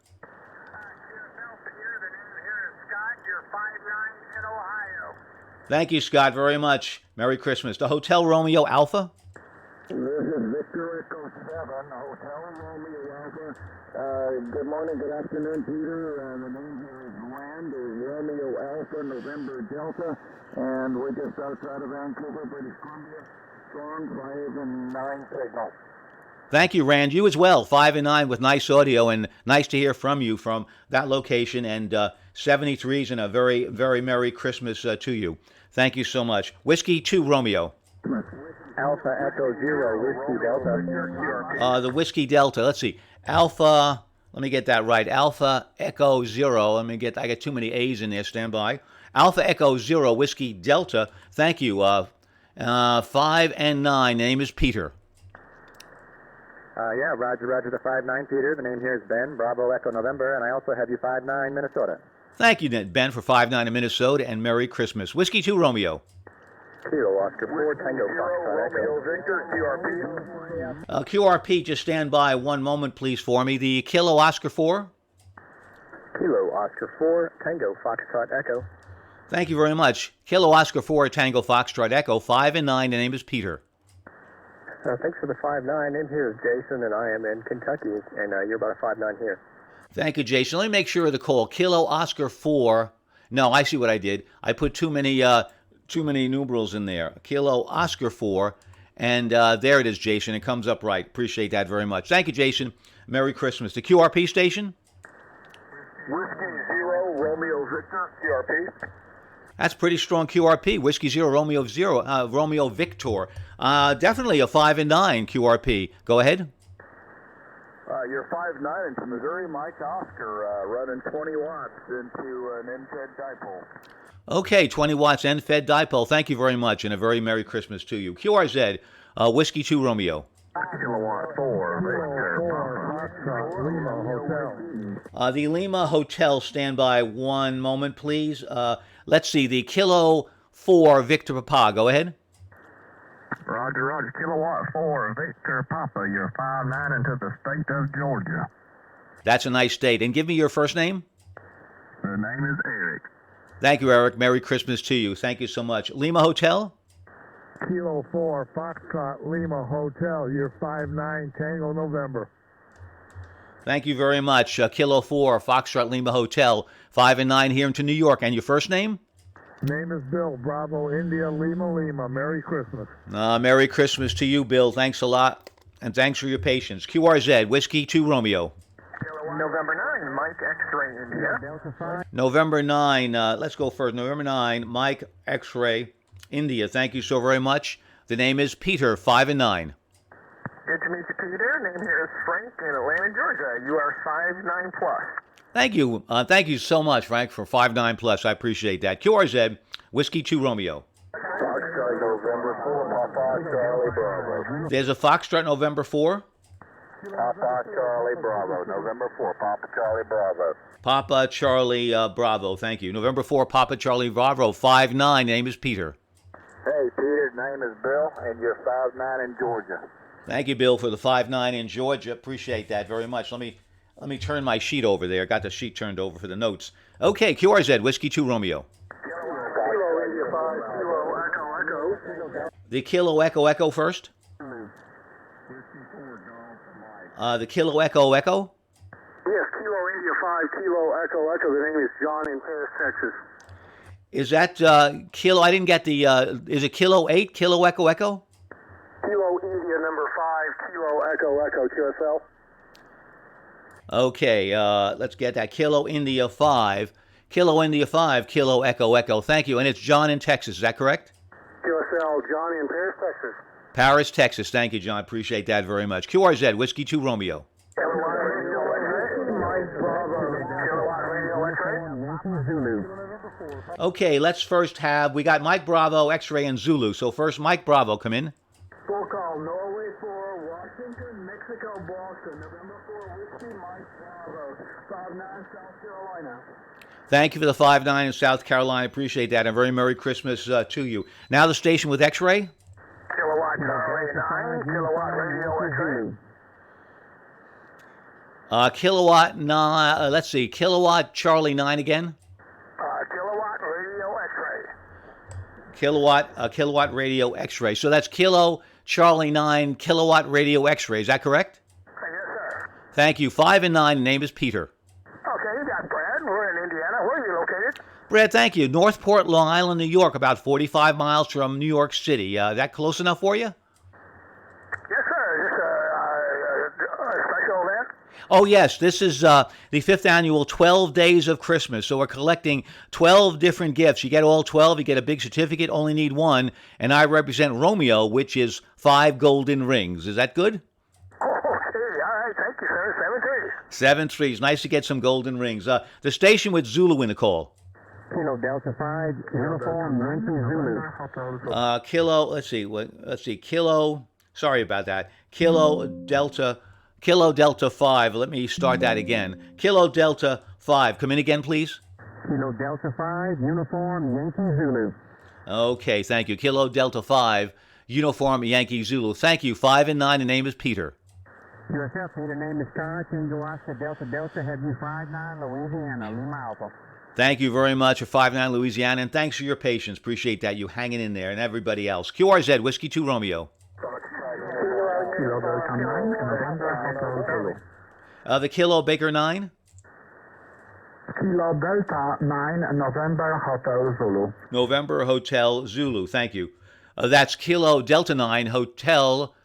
Thank you, Scott, very much. Merry Christmas. The Hotel Romeo Alpha? This is Victor Echo 7, Hotel Romeo Alpha. Good morning, good afternoon, Peter. The name here is Rand, is Romeo Alpha, November Delta, and we're just outside of Vancouver, British Columbia. Strong 5 and 9 signal. Thank you, Rand. You as well, 5 and 9 with nice audio, and nice to hear from you from that location, and 73s and a very, very Merry Christmas to you. Thank you so much. Whiskey 2 Romeo. Alpha Echo 0, Whiskey Delta. The Whiskey Delta. Let's see. Alpha, let me get that right. Alpha Echo 0. I got too many A's in there. Stand by. Alpha Echo 0, Whiskey Delta. Thank you. 5 and 9. Name is Peter. Yeah, Roger the 5-9, Peter. The name here is Ben, Bravo Echo November, and I also have you 5-9 Minnesota. Thank you, Ben, for 5-9 in Minnesota, and Merry Christmas. Whiskey 2 Romeo. Kilo Oscar 4, Tango Foxtrot Echo. Romeo Victor, QRP. QRP, just stand by 1 moment, please, for me. The Kilo Oscar 4. Kilo Oscar 4, Tango Foxtrot Echo. Thank you very much. Kilo Oscar 4, Tango Foxtrot Echo, 5 and 9. The name is Peter. Thanks for the 5-9. Name here is Jason, and I am in Kentucky, and you're about a 5-9 here. Thank you, Jason. Let me make sure of the call. Kilo Oscar 4. No, I see what I did. I put too many numerals in there. Kilo Oscar 4. And there it is, Jason. It comes up right. Appreciate that very much. Thank you, Jason. Merry Christmas. The QRP station? Whiskey 0, Romeo Victor, QRP. That's pretty strong QRP. Whiskey 0, Romeo 0, Romeo Victor. Definitely a 5 and 9 QRP. Go ahead. You're 5-9 into Missouri, Mike Oscar, running 20 watts into an NFED dipole. Okay, 20 watts end-fed dipole. Thank you very much, and a very Merry Christmas to you. QRZ, Whiskey 2 Romeo. Kilowatt 4, Victor, Lima Hotel. The Lima Hotel, stand by 1 moment, please. Let's see, the Kilo 4 Victor Papa. Go ahead. Roger, Kilowatt 4, Victor Papa, you're 5-9 into the state of Georgia. That's a nice state. And give me your first name. The name is Eric. Thank you, Eric. Merry Christmas to you. Thank you so much. Lima Hotel? Kilo 4, Foxtrot Lima Hotel, you're 5-9, Tango November. Thank you very much. Kilo 4, Foxtrot Lima Hotel, 5 and 9 here into New York. And your first name? Name is Bill, Bravo, India, Lima. Merry Christmas. Merry Christmas to you, Bill. Thanks a lot. And thanks for your patience. QRZ, Whiskey 2 Romeo. November 9, Mike X-Ray, India. November 9, let's go first. November 9, Mike X-Ray, India. Thank you so very much. The name is Peter, 5 and 9. Good to meet you, Peter. Name here is Frank in Atlanta, Georgia. You are 5-9 plus. Thank you. Thank you so much, Frank, for 5-9 plus. I appreciate that. QRZ, Whiskey 2 Romeo. Foxtrot November 4, Papa Charlie Bravo. There's a Foxtrot November 4. Papa Charlie Bravo, November 4, Papa Charlie Bravo. Papa Charlie Bravo. Thank you. November 4, Papa Charlie Bravo, 5-9. Name is Peter. Hey, Peter, name is Bill, and you're 5-9 in Georgia. Thank you, Bill, for the 5-9 in Georgia. Appreciate that very much. Let me turn my sheet over there. Got the sheet turned over for the notes. Okay, QRZ, Whiskey 2 Romeo. Kilo India 5, Kilo Echo. The Kilo Echo first. The Kilo Echo. Yes, Kilo India 5, Kilo Echo. The name is John in Paris, Texas. Is that Kilo? I didn't get the, is it Kilo 8, Kilo Echo? Kilo India number 5, Kilo Echo, QSL. Okay, let's get that. Kilo India 5, Kilo India 5, Kilo Echo. Thank you. And it's John in Texas. Is that correct? QSL, John in Paris, Texas. Paris, Texas. Thank you, John. Appreciate that very much. QRZ, Whiskey 2 Romeo. Okay, let's first have, we got Mike Bravo, X-Ray, and Zulu. So first, Mike Bravo, come in. Full call, Norway 4, Washington, Mexico, Boston, November 4, Whiskey, Mike Bravo, 5-9, South Carolina. Thank you for the 5-9 in South Carolina. Appreciate that. And very Merry Christmas to you. Now the station with X-Ray. Kilowatt Charlie 9, Kilowatt Radio X-Ray. Kilowatt 9, let's see, Kilowatt Charlie 9 again. Kilowatt Radio X-Ray. Kilowatt Radio X-Ray. So that's Kilo Charlie 9 kilowatt radio X-ray. Is that correct? Yes, sir. Thank you. 5 and 9. The name is Peter. Okay, you got Brad. We're in Indiana. Where are you located? Brad, thank you. Northport, Long Island, New York, about 45 miles from New York City. That close enough for you? Yes, sir. Is this a special event? Oh, yes. This is the 5th annual 12 Days of Christmas. So we're collecting 12 different gifts. You get all 12. You get a big certificate. Only need one. And I represent Romeo, which is 5 golden rings. Is that good? Okay, all right. Thank you, sir. 7 3s. Nice to get some golden rings. The station with Zulu in the call. Kilo Delta 5, Uniform Yankee Zulu. Kilo, let's see, Kilo, sorry about that. Kilo Delta 5. Let me start that again. Kilo Delta 5. Come in again, please. Kilo Delta 5, Uniform Yankee Zulu. Okay, thank you. Kilo Delta 5, Uniform Yankee Zulu. Thank you. 5 and 9. The name is Peter. USF, Peter, name is Todd, Tango Oscar Delta Delta, have you 59, Louisiana, Lima Alpha. Thank you very much for 59 Louisiana, and thanks for your patience. Appreciate that. You hanging in there, and everybody else. QRZ, Whiskey 2 Romeo. Kilo Delta 9, November Hotel Zulu. The Kilo Baker 9. Kilo Delta 9, November Hotel Zulu. November Hotel Zulu. Thank you. That's Kilo Delta 9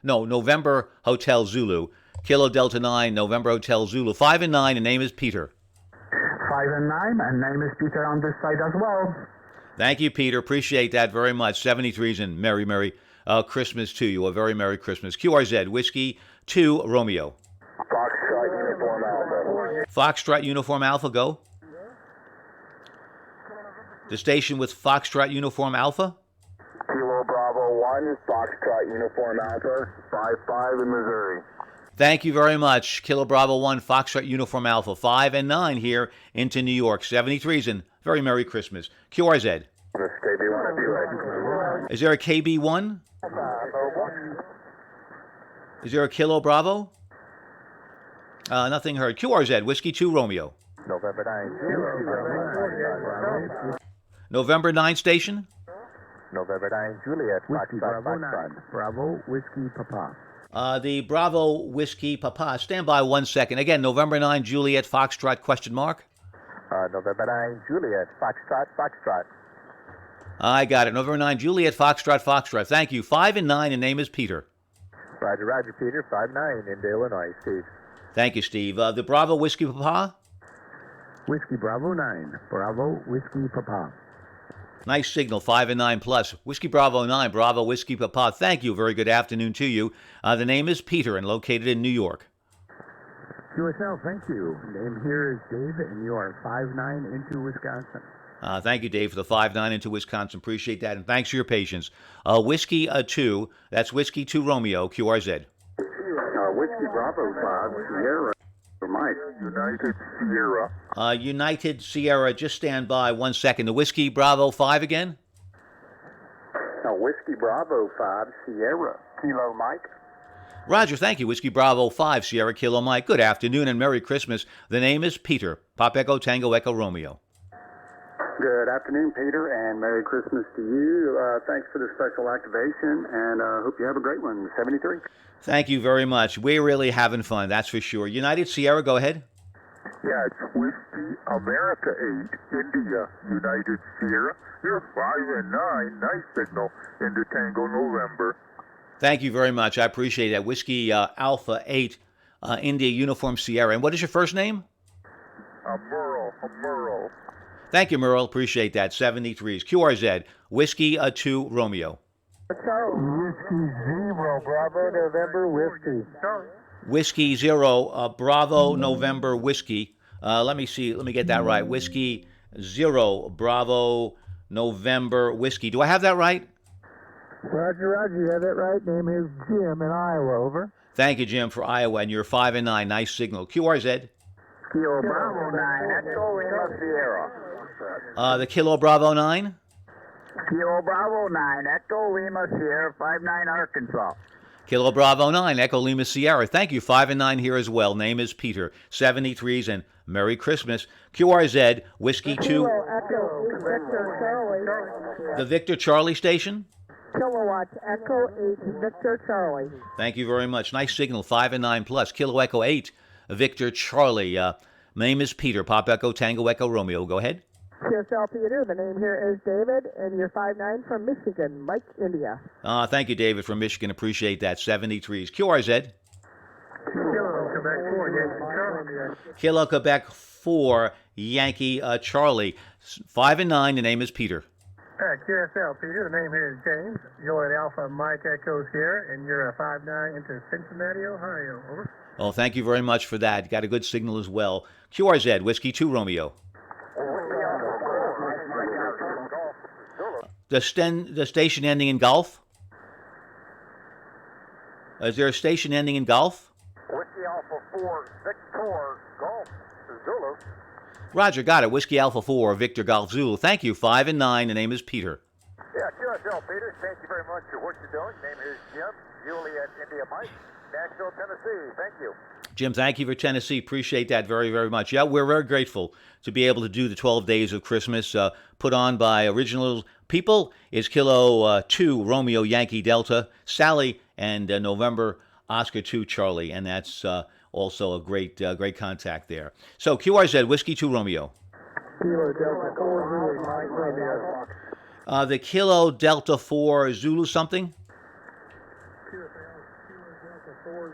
November Hotel Zulu. Kilo Delta 9, November Hotel Zulu. 5 and 9, and name is Peter. 5 and 9, and name is Peter on this side as well. Thank you, Peter. Appreciate that very much. 73s and Merry Christmas to you. A very Merry Christmas. QRZ, Whiskey 2 Romeo. Foxtrot Uniform Alpha. Foxtrot Uniform Alpha, go. The station with Foxtrot Uniform Alpha. Kilo Bravo 1, Foxtrot Uniform Alpha, 5-5 in Missouri. Thank you very much. Kilo Bravo 1, Foxtrot Uniform Alpha. 5 and 9 here into New York. 73s and very Merry Christmas. QRZ. This KB1 if you like. Is there a KB1? Is there a Kilo Bravo? Nothing heard. QRZ, Whiskey 2 Romeo. November 9, November 9 station? November 9, Juliet, Foxtrot, Foxtrot. Bravo, Whiskey, Papa. The Bravo Whiskey Papa. Stand by 1 second. Again, November 9 Juliet Foxtrot question mark. November 9, Juliet, Foxtrot, Foxtrot. I got it. November 9 Juliet Foxtrot, Foxtrot. Thank you. 5 and 9, and name is Peter. Roger, Roger, Peter, 5-9 in Illinois, Steve. Thank you, Steve. The Bravo Whiskey Papa. Whiskey Bravo 9, Bravo, Whiskey, Papa. Nice signal, 5 and 9 plus. Whiskey Bravo 9, Bravo Whiskey Papa. Thank you. Very good afternoon to you. The name is Peter and located in New York. QSL, thank you. Name here is Dave, and you are 5-9 into Wisconsin. Thank you, Dave, for the 5-9 into Wisconsin. Appreciate that, and thanks for your patience. Whiskey 2, that's Whiskey 2 Romeo, QRZ. Whiskey Bravo 5, Sierra, Mike. United Sierra. United Sierra, just stand by 1 second. The Whiskey Bravo 5 again? Whiskey Bravo 5, Sierra, Kilo Mike. Roger, thank you. Whiskey Bravo 5, Sierra Kilo Mike. Good afternoon and Merry Christmas. The name is Peter. Pop Echo Tango Echo Romeo. Good afternoon, Peter, and Merry Christmas to you. Thanks for the special activation, and hope you have a great one. 73. Thank you very much. We're really having fun, that's for sure. United Sierra, go ahead. Yeah, it's Whiskey America 8, India, United Sierra. You're 5 and 9, nice signal into Tango November. Thank you very much. I appreciate that. Whiskey Alpha 8, India Uniform Sierra. And what is your first name? Merle. Thank you, Merle. Appreciate that. 73s. QRZ, Whiskey 2 Romeo. Whiskey 0, Bravo, November, Whiskey. Whiskey 0, Bravo November Whiskey. Let me see. Let me get that right. Whiskey 0, Bravo November Whiskey. Do I have that right? Roger, you have it right. Name is Jim in Iowa, over. Thank you, Jim, for Iowa, and you're 5 and 9. Nice signal. QRZ. Kilo Bravo 9, Echo Lima Sierra. The Kilo Bravo 9. Kilo Bravo 9, Echo Lima Sierra, 5-9 Arkansas. Kilo Bravo 9, Echo Lima Sierra. Thank you. 5 and 9 here as well. Name is Peter. 73s and Merry Christmas. QRZ, Whiskey 2. Echo, Victor Charlie. The Victor Charlie station. Kilo Kilowatt Echo 8 Victor Charlie. Thank you very much. Nice signal, 5 and 9 plus. Kilo Echo 8, Victor Charlie. My name is Peter, Pop Echo Tango Echo Romeo. Go ahead. QSL Peter, the name here is David, and you're 5'9" from Michigan, Mike, India. Thank you, David, from Michigan. Appreciate that. 73s. QRZ. Kilo Quebec 4, Yankee Charlie. 5 and 9, the name is Peter. QSL Peter, the name here is James. Juliet Alpha Mike Echo here, and you're a 5'9" into Cincinnati, Ohio. Over. Oh, thank you very much for that. Got a good signal as well. QRZ, Whiskey 2 Romeo. The station ending in Golf? Is there a station ending in Golf? Whiskey Alpha 4, Victor, Golf, Zulu. Roger, got it. Whiskey Alpha 4, Victor Golf Zulu. Thank you. 5 and 9, the name is Peter. Yeah, QSL Peter, thank you very much for what you're doing. Name is Jim, Juliet India Mike, Nashville, Tennessee. Thank you. Jim, thank you for Tennessee. Appreciate that very, very much. Yeah, we're very grateful to be able to do the 12 Days of Christmas put on by original people. Is Kilo 2 Romeo Yankee Delta, Sally, and November Oscar 2 Charlie. And that's also a great contact there. So QRZ, Whiskey 2 Romeo. Kilo Delta 4 Zulu Mike Romeo. The Kilo Delta 4 Zulu something?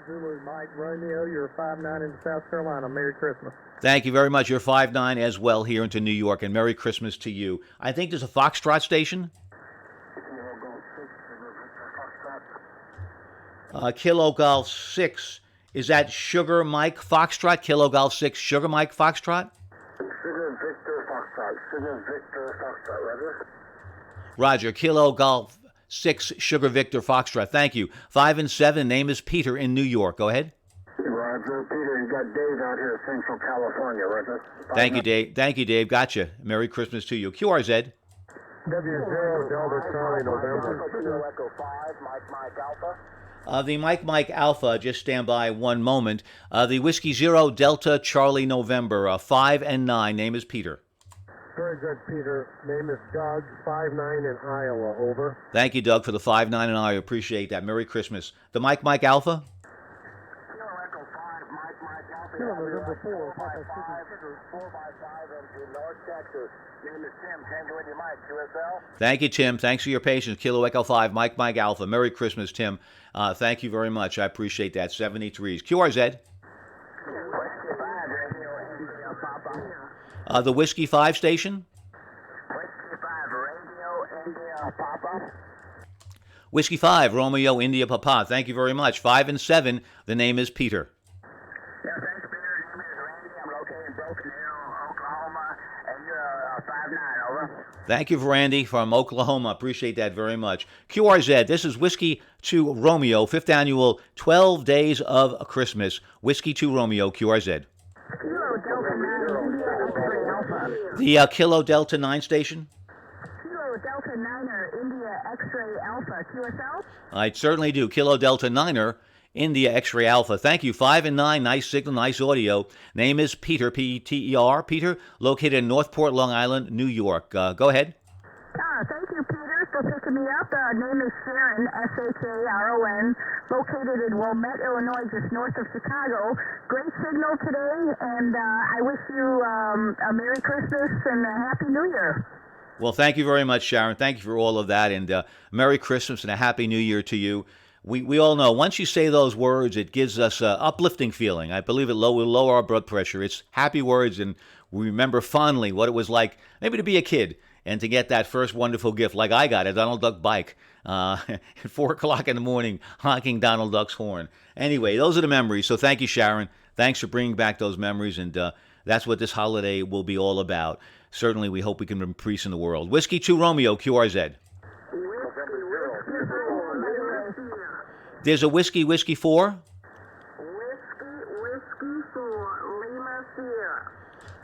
Zulu Mike Romeo, you're 5'9" into South Carolina. Merry Christmas. Thank you very much. You're 5'9" as well here into New York, and Merry Christmas to you. I think there's a Foxtrot station. Kilo Golf 6. Is that Sugar Mike Foxtrot? Kilo Golf 6, Sugar Mike Foxtrot? Sugar Victor Foxtrot. Sugar Victor Foxtrot, Roger. Roger. Kilo Golf 6, Sugar Victor Foxtrot. Thank you. 5 and 7. Name is Peter in New York. Go ahead. Roger. Peter, you got Dave out here, Central California, Roger. Thank you, Dave. Thank you, Dave. Gotcha. Merry Christmas to you. QRZ. W2R Delta Charlie November. Kilo Echo 5, Mike Alpha. The Mike Alpha, just stand by one moment. The Whiskey 0 Delta Charlie November, 5 and 9. Name is Peter. Very good, Peter. Name is Doug, 5'9" in Iowa. Over. Thank you, Doug, for the 5'9", and I appreciate that. Merry Christmas. The Mike Alpha? Kilo Echo 5, Mike Alpha. Kilo November 4, 4x5 into North Texas. Name is Tim, Tango India Mike, QSL. Thank you, Tim. Thanks for your patience. Kilo Echo 5, Mike Alpha. Merry Christmas, Tim. Thank you very much. I appreciate that. 73s. QRZ. The Whiskey 5 station? Whiskey 5, Radio India Papa. Whiskey 5, Romeo India Papa. Thank you very much. 5 and 7. The name is Peter. Yeah, thanks, Peter. Name is Randy. I'm located in Broken Hill, Oklahoma, and you're 5'9", over. Thank you, Randy, from Oklahoma. Appreciate that very much. QRZ, this is Whiskey 2 Romeo, 5th annual 12 Days of Christmas. Whiskey 2 Romeo, QRZ. Kilo Delta 9, India X-ray Alpha. The Kilo Delta 9 station? Kilo Delta 9er, India X-ray Alpha. QSL? I certainly do. Kilo Delta 9er, India X-ray Alpha. Thank you. 5 and 9. Nice signal, nice audio. Name is Peter, P-E-T-E-R. Peter, located in Northport, Long Island, New York. Go ahead. Thank you, Peter, for picking me up. Name is Sharon, S-H-A-R-O-N, located in Wilmette, Illinois, just north of Chicago. Great signal today, and I wish you a Merry Christmas and a Happy New Year. Well, thank you very much, Sharon. Thank you for all of that, and Merry Christmas and a Happy New Year to you. We all know once you say those words, it gives us an uplifting feeling. I believe it will lower our blood pressure. It's happy words, and we remember fondly what it was like maybe to be a kid and to get that first wonderful gift like I got, a Donald Duck bike at 4 o'clock in the morning, honking Donald Duck's horn. Anyway, those are the memories. So thank you, Sharon. Thanks for bringing back those memories, and that's what this holiday will be all about. Certainly, we hope we can bring peace in the world. Whiskey 2 Romeo, QRZ. There's a Whiskey 4? Whiskey 4, Lima Sierra.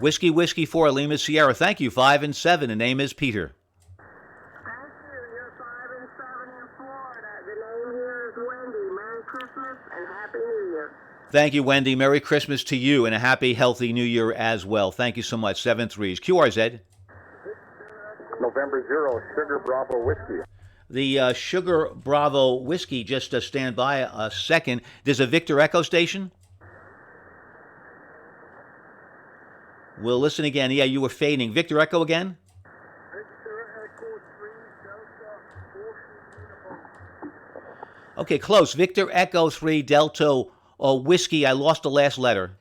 Whiskey 4, Lima Sierra. Thank you. 5 and 7. The name is Peter. Thank you. You're 5 and 7 in Florida. The name here is Wendy. Merry Christmas and Happy New Year. Thank you, Wendy. Merry Christmas to you and a happy, healthy New Year as well. Thank you so much. 7 3s. QRZ. November 0, Sugar Bravo Whiskey. the Sugar Bravo Whiskey, just stand by a second. There's a Victor Echo station. We'll listen again. Yeah, you were fading. Victor Echo again? Okay, close. Victor Echo 3 Delta Whiskey. I lost the last letter.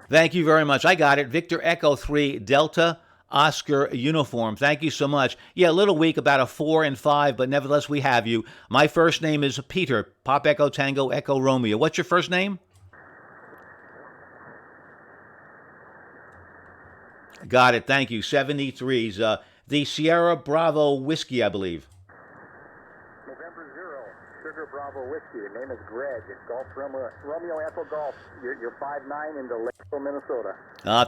Thank you very much. I got it. Victor Echo 3 Delta Oscar Uniform. Thank you so much. Yeah, a little weak, about a 4 and 5, but nevertheless, we have you. My first name is Peter. Pop Echo Tango Echo Romeo. What's your first name? Got it. Thank you. 73s. The Sierra Bravo Whiskey, I believe. November 0, Sugar Bravo Whiskey. Your name is Greg. It's Golf Romeo Echo Golf. You're 5'9" into Lakeville, Minnesota.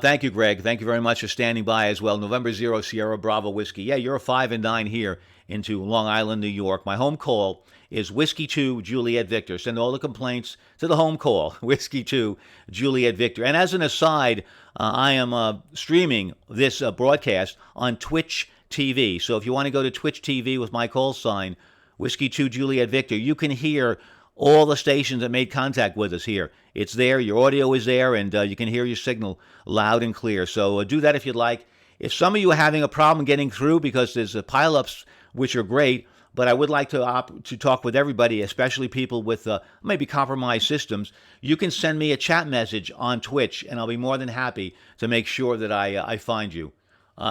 Thank you, Greg. Thank you very much for standing by as well. November 0, Sierra Bravo Whiskey. Yeah, you're a 5 and 9 here into Long Island, New York. My home call is Whiskey 2 Juliet Victor. Send all the complaints to the home call, Whiskey 2 Juliet Victor. And as an aside, I am streaming this broadcast on Twitch TV. So if you want to go to Twitch TV with my call sign, Whiskey 2 Juliet Victor, you can hear all the stations that made contact with us here. It's there, your audio is there, and you can hear your signal loud and clear. So do that if you'd like. If some of you are having a problem getting through because there's pileups, which are great, but I would like to talk with everybody, especially people with maybe compromised systems, you can send me a chat message on Twitch, and I'll be more than happy to make sure that I find you.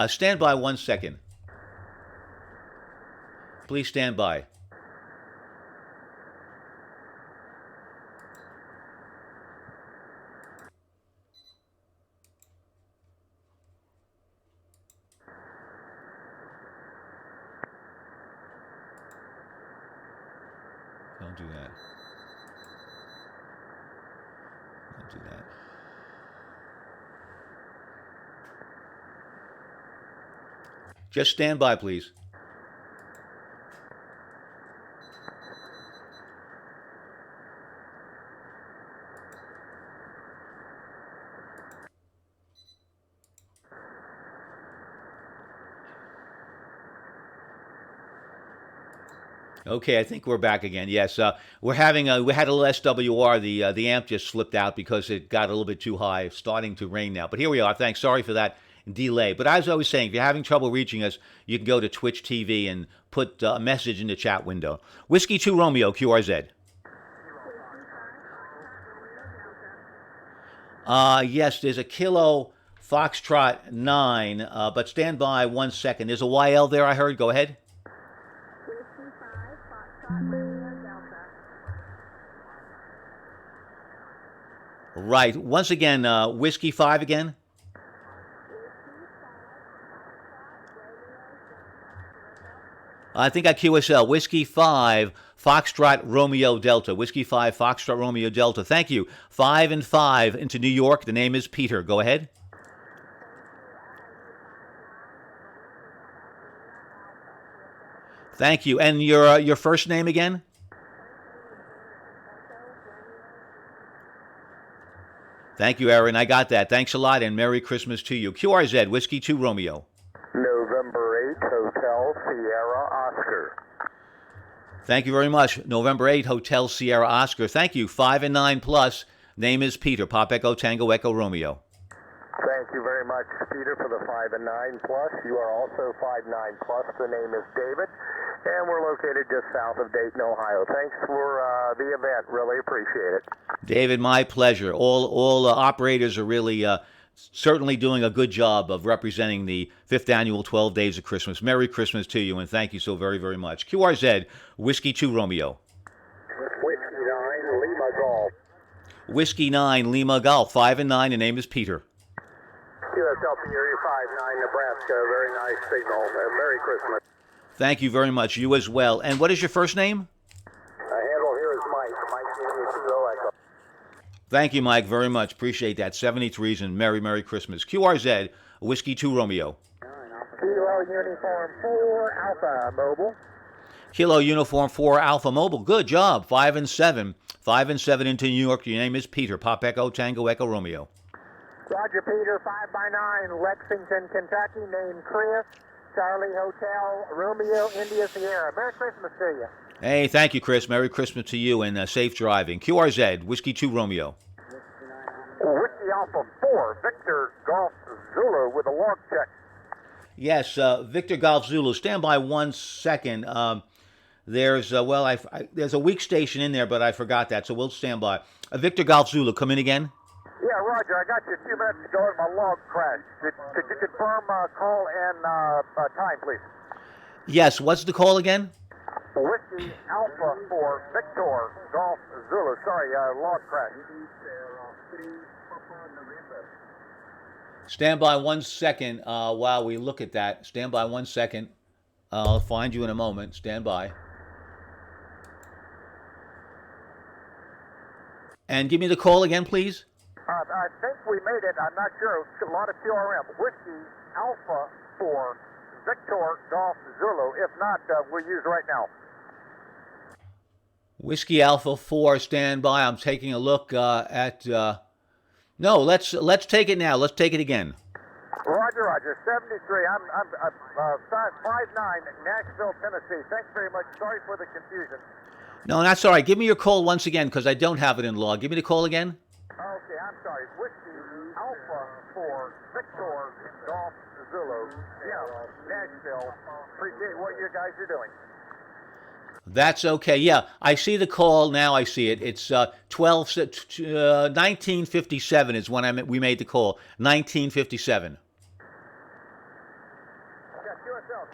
Stand by 1 second. Please stand by. Don't do that. Don't do that. Just stand by, please. Okay, I think we're back again. Yes, we had a little SWR. The amp just slipped out because it got a little bit too high. It's starting to rain now. But here we are. Thanks. Sorry for that delay. But as I was saying, if you're having trouble reaching us, you can go to Twitch TV and put a message in the chat window. Whiskey 2 Romeo, QRZ. Yes, there's a Kilo Foxtrot 9, but stand by 1 second. There's a YL there, I heard. Go ahead. Right. Once again, Whiskey 5 again. I think I QSL. Whiskey 5, Foxtrot Romeo Delta. Whiskey 5, Foxtrot Romeo Delta. Thank you. 5 and 5 into New York. The name is Peter. Go ahead. Thank you. And your first name again? Thank you, Aaron. I got that. Thanks a lot, and Merry Christmas to you. QRZ, Whiskey 2 Romeo. November 8, Hotel Sierra Oscar. Thank you very much. November 8, Hotel Sierra Oscar. Thank you. 5 and 9 plus. Name is Peter. Pop Echo Tango Echo Romeo. Thank you very much, Peter, for the 5 and 9 plus. You are also 5'9" plus. The name is David, and we're located just south of Dayton, Ohio. Thanks for the event. Really appreciate it. David, my pleasure. All operators are really certainly doing a good job of representing the 5th annual 12 Days of Christmas. Merry Christmas to you, and thank you so very, very much. QRZ, Whiskey 2 Romeo. Whiskey 9, Lima Golf. Whiskey 9, Lima Golf. 5 and 9. The name is Peter. QSL Area 59, Nebraska. Very nice signal. Merry Christmas. Thank you very much. You as well. And what is your first name? Handle here is Mike. Mike Kilo Echo. Thank you, Mike, very much. Appreciate that. 73s and Merry Christmas. QRZ, Whiskey 2 Romeo. Kilo Uniform 4 Alpha Mobile. Kilo Uniform 4 Alpha Mobile. Good job. 5 and 7. 5 and 7 into New York. Your name is Peter. Pop Echo, Tango Echo, Romeo. Roger, Peter, 5x9, Lexington, Kentucky, name Chris, Charlie Hotel, Romeo, India, Sierra. Merry Christmas to you. Hey, thank you, Chris. Merry Christmas to you and safe driving. QRZ, Whiskey 2 Romeo. Whiskey Alpha 4, Victor Golf Zulu with a log check. Yes, Victor Golf Zulu. Stand by 1 second. There's there's a weak station in there, but I forgot that, so we'll stand by. Victor Golf Zulu, come in again. Yeah, Roger, I got you 2 minutes ago and my log crashed. Could you confirm call and time, please? Yes, what's the call again? Whiskey Alpha 4, Victor Golf Zulu. Sorry, log crash. Stand by 1 second while we look at that. Stand by 1 second. I'll find you in a moment. Stand by. And give me the call again, please. I think we made it. I'm not sure. A lot of QRM. Whiskey Alpha 4, Victor Golf Zulu. If not, we'll use right now. Whiskey Alpha 4, stand by. I'm taking a look at... No, let's take it now. Let's take it again. Roger. 73. I'm 5'9", Nashville, Tennessee. Thanks very much. Sorry for the confusion. No, that's all right. Give me your call once again because I don't have it in log. Give me the call again. Okay, I'm sorry. Whiskey Alpha 4, Victor Golf Zulu. Yeah, Nashville. Appreciate what you guys are doing. That's okay. Yeah, I see the call now. I see it. It's 1957 is when we made the call. 1957. Yeah, QSL.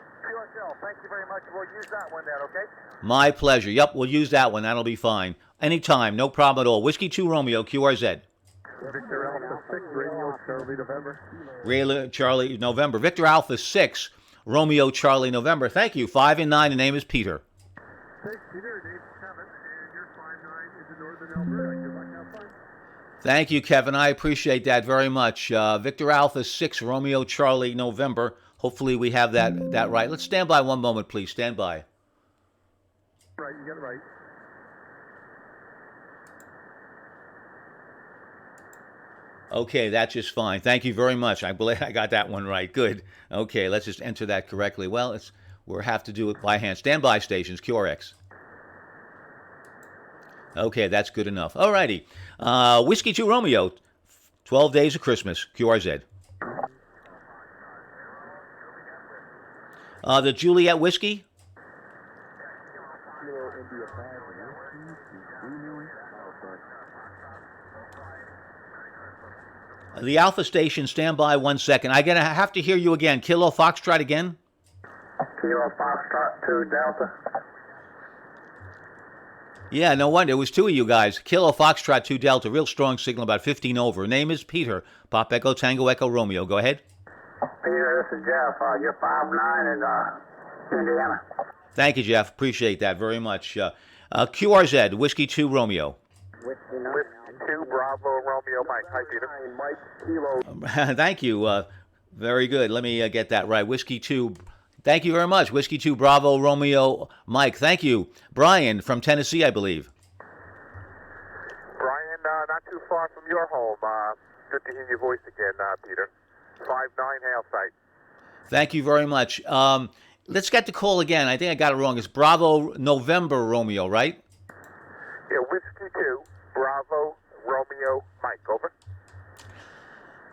Thank you very much. We'll use that one then, okay? My pleasure. Yep, we'll use that one. That'll be fine. Anytime, no problem at all. Whiskey 2 Romeo, QRZ. Victor Alpha 6, Radio Charlie November. Charlie November. Victor Alpha 6, Romeo Charlie November. Thank you. 5 and 9. The name is Peter. Thanks, Peter. Name's Kevin, and you're 5'9" into Northern Alberta. Good luck, have fun. Thank you, Kevin. I appreciate that very much. Victor Alpha 6, Romeo Charlie November. Hopefully we have that right. Let's stand by 1 moment, please. Stand by. Right, you got it right. Okay, that's just fine. Thank you very much. I believe I got that one right. Good. Okay, let's just enter that correctly. Well, we'll have to do it by hand. Standby stations, QRX. Okay, that's good enough. All righty. Whiskey 2 Romeo, 12 Days of Christmas, QRZ. The Juliet Whiskey. The Alpha station, stand by 1 second. I'm going to have to hear you again. Kilo Foxtrot again. Kilo Foxtrot 2 Delta. Yeah, no wonder. It was 2 of you guys. Kilo Foxtrot 2 Delta. Real strong signal, about 15 over. Name is Peter. Pop Echo, Tango Echo, Romeo. Go ahead. Peter, this is Jeff. You're 5'9" in Indiana. Thank you, Jeff. Appreciate that very much. QRZ, Whiskey 2 Romeo. Whiskey 2 Bravo Romeo Mike. Hi, Peter. Mike Kilo. Thank you. Very good. Let me get that right. Whiskey 2. Thank you very much. Whiskey 2 Bravo Romeo Mike. Thank you. Brian from Tennessee, I believe. Brian, not too far from your home. Good to hear your voice again, Peter. 5'9" hail site. Thank you very much. Let's get the call again. I think I got it wrong. It's Bravo November Romeo, right? Yeah, Whiskey 2 Bravo Romeo Mike. Over.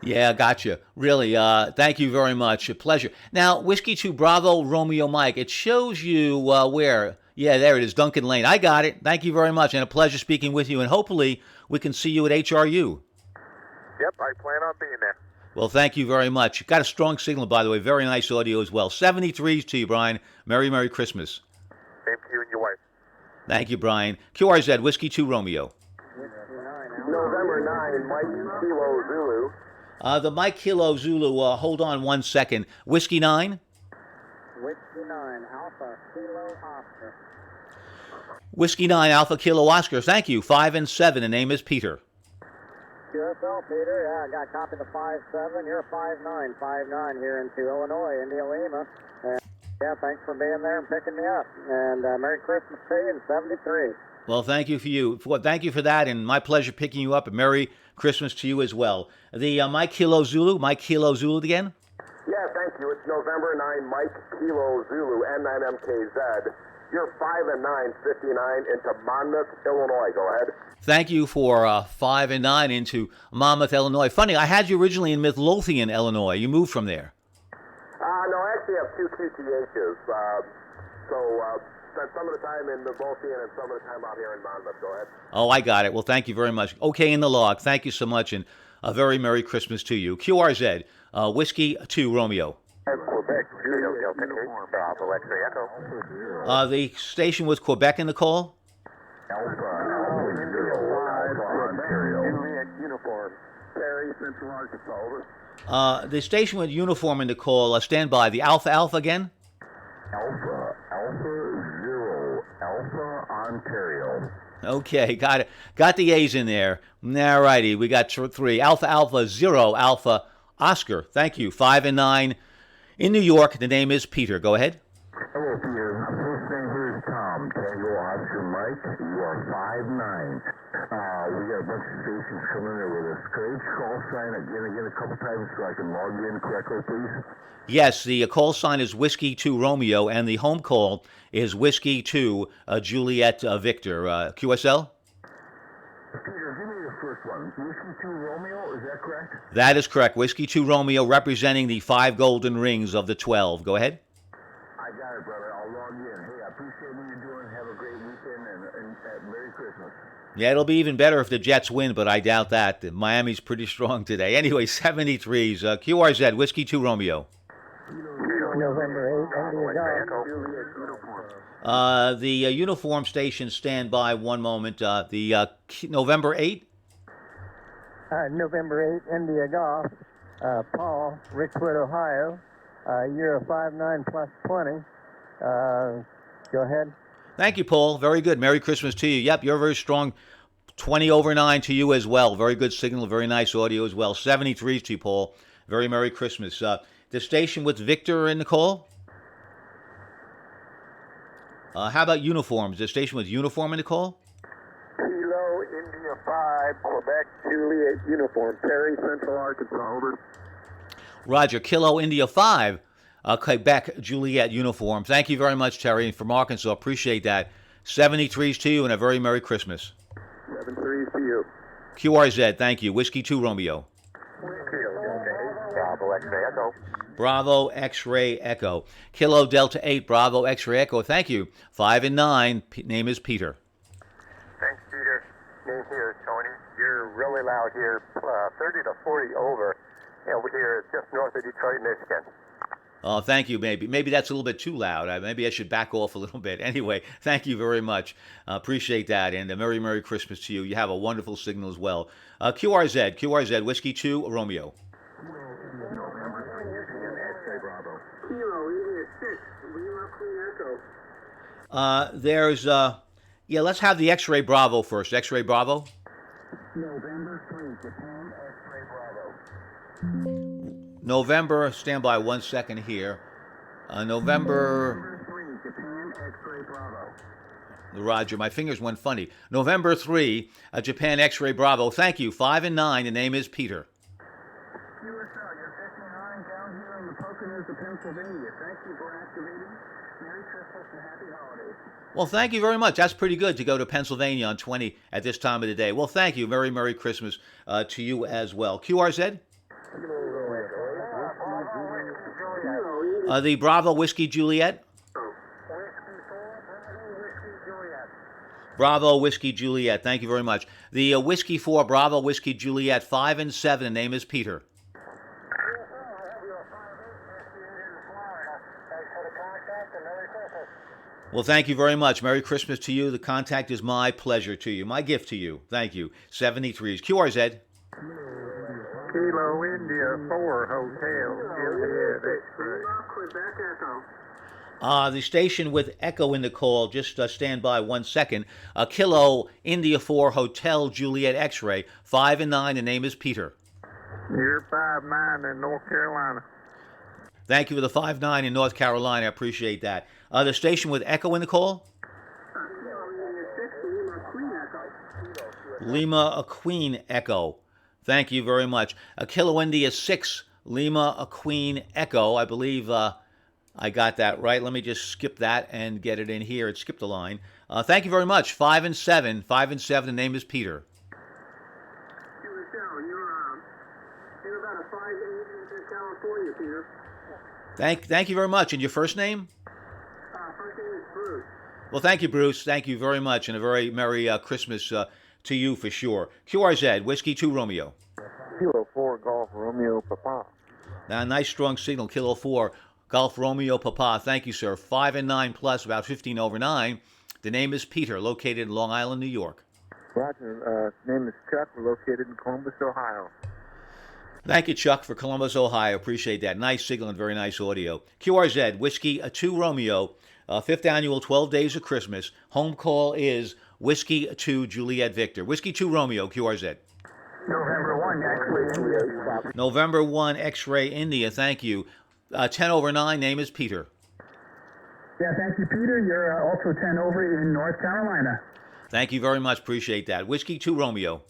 Yeah, gotcha. Really, thank you very much. A pleasure. Now, Whiskey 2 Bravo Romeo Mike, it shows you where. Yeah, there it is, Duncan Lane. I got it. Thank you very much, and a pleasure speaking with you, and hopefully we can see you at HRU. Yep, I plan on being there. Well, thank you very much. Got a strong signal, by the way. Very nice audio as well. 73s to you, Brian. Merry Christmas. Same to you and your wife. Thank you, Brian. QRZ, Whiskey 2 Romeo. November 9, Mike Kilo Zulu. The Mike Kilo Zulu, hold on 1 second. Whiskey 9? Whiskey 9, Alpha Kilo Oscar. Whiskey 9, Alpha Kilo Oscar. Thank you. 5 and 7. The name is Peter. QSL, Peter. Yeah, I got a copy of the 5'7". You're 5'9", 5'9" here into Illinois, India Lima. Yeah, thanks for being there and picking me up. And Merry Christmas to you in 73. Well, thank you for you. Thank you for that, and my pleasure picking you up. And Merry Christmas to you as well. The Mike Kilo Zulu again. Yeah, thank you. It's November 9, Mike Kilo Zulu, N9MKZ. You're 5 and 9, 59 into Monmouth, Illinois. Go ahead. Thank you for 5 and 9 into Monmouth, Illinois. Funny, I had you originally in Midlothian, Illinois. You moved from there. No, I actually have two QTHs. Spent some of the time in Midlothian and some of the time out here in Monmouth. Go ahead. Oh, I got it. Well, thank you very much. Okay, in the log. Thank you so much, and a very Merry Christmas to you. QRZ, Whiskey 2 Romeo. Quebec, Bravo, X-ray Echo. The station with Quebec in the call. Uniform. Perry, Central Arkansas, over. The station with uniform in the call. Stand by. The Alpha again. Alpha 0, Alpha Ontario. Okay, got it. Got the A's in there. All righty, we got 3. Alpha 0, Alpha Oscar. Thank you. 5 and 9 in New York. The name is Peter. Go ahead. Hello, Peter. First name here is Tom. Tango Oscar Mike. You are 5'9". We got a bunch of stations coming in with a strange call sign again a couple times so I can log in correctly, please. Yes, the call sign is Whiskey 2 Romeo, and the home call is Whiskey 2 Juliet Victor. QSL? Peter, give me the first one. Whiskey 2 Romeo, is that correct? That is correct. Whiskey 2 Romeo representing the 5 golden rings of the 12. Go ahead. I got it, brother. I'll log in. Hey, I appreciate what you're doing. Have a great weekend and Merry Christmas. Yeah, it'll be even better if the Jets win, but I doubt that. Miami's pretty strong today. Anyway, 73s. QRZ, Whiskey 2 Romeo. November 8, The uniform station, stand by 1 moment. The November 8? November 8, India Golf. Paul, Richwood, Ohio. You're a 5'9 plus 20. Go ahead. Thank you, Paul. Very good. Merry Christmas to you. Yep, you're very strong. 20 over 9 to you as well. Very good signal. Very nice audio as well. 73s to you, Paul. Very Merry Christmas. The station with Victor in the call? How about uniforms? The station with uniform in the call? Kilo, India 5, Quebec, Juliet, uniform. Perry, Central Arkansas, over. Roger. Kilo, India 5. Quebec, Juliet uniform. Thank you very much, Terry, from Arkansas. Appreciate that. 73s to you and a very Merry Christmas. 73s to you. QRZ, thank you. Whiskey 2 Romeo. Bravo, X-ray Echo. Bravo X-ray Echo. Kilo Delta 8, Bravo X-ray Echo. Thank you. 5 and 9. Name is Peter. Thanks, Peter. Name here is Tony. You're really loud here. 30 to 40 over. Over here, just north of Detroit, Michigan. Oh, thank you. Maybe that's a little bit too loud. Maybe I should back off a little bit. Anyway, thank you very much. Appreciate that. And a Merry Christmas to you. You have a wonderful signal as well. QRZ, Whiskey 2, Romeo. Let's have the X-ray Bravo first. X-ray Bravo. November 3, Japan, X-ray Bravo. November, stand by 1 second here. November 3, Japan, X-ray Bravo. Roger, my fingers went funny. November 3, Japan X-ray Bravo. Thank you. 5 and 9. The name is Peter. QSL, you're 59 down here in the Poconos of Pennsylvania. Thank you for activating. Merry Christmas and Happy Holidays. Well, thank you very much. That's pretty good to go to Pennsylvania on 20 at this time of the day. Well, thank you. Merry Christmas to you as well. QRZ? The Bravo Whiskey Juliet? Bravo Whiskey Juliet. Thank you very much. The Whiskey 4, Bravo Whiskey Juliet, 5 and 7. The name is Peter. Well, thank you very much. Merry Christmas to you. The contact is my pleasure to you. My gift to you. Thank you. 73s. QRZ. Kilo, India 4, Hotel, Juliet, X-ray. The station with Echo in the call, just stand by 1 second. Kilo, India 4, Hotel, Juliet, X-ray, 5 and 9. The name is Peter. You're 5'9" in North Carolina. Thank you for the 5-9 in North Carolina. I appreciate that. The station with Echo in the call? Lima Queen Echo. Thank you very much. Kilo India 6, Lima Queen Echo. I believe I got that right. Let me just skip that and get it in here. It skipped a line. Thank you very much. 5 and 7. 5 and 7. The name is Peter. Hey, Michelle, you're about a 5 in California, Peter. Thank you very much. And your first name? First name is Bruce. Well, thank you, Bruce. Thank you very much, and a very Merry Christmas to you for sure. QRZ, Whiskey 2 Romeo. Kilo 4 Golf Romeo Papa. Now, nice strong signal, Kilo 4, Golf Romeo Papa. Thank you, sir. 5 and 9 plus, about 15 over 9. The name is Peter, located in Long Island, New York. Roger. Name is Chuck. We're located in Columbus, Ohio. Thank you, Chuck, for Columbus, Ohio. Appreciate that. Nice signal and very nice audio. QRZ, Whiskey 2 Romeo, 5th annual 12 Days of Christmas. Home call is Whiskey 2 Juliet Victor. Whiskey 2 Romeo, QRZ. November 1, actually. November 1, X-Ray India. Thank you. 10 over 9. Name is Peter. Yeah, thank you, Peter. You're also 10 over in North Carolina. Thank you very much. Appreciate that. Whiskey 2 Romeo.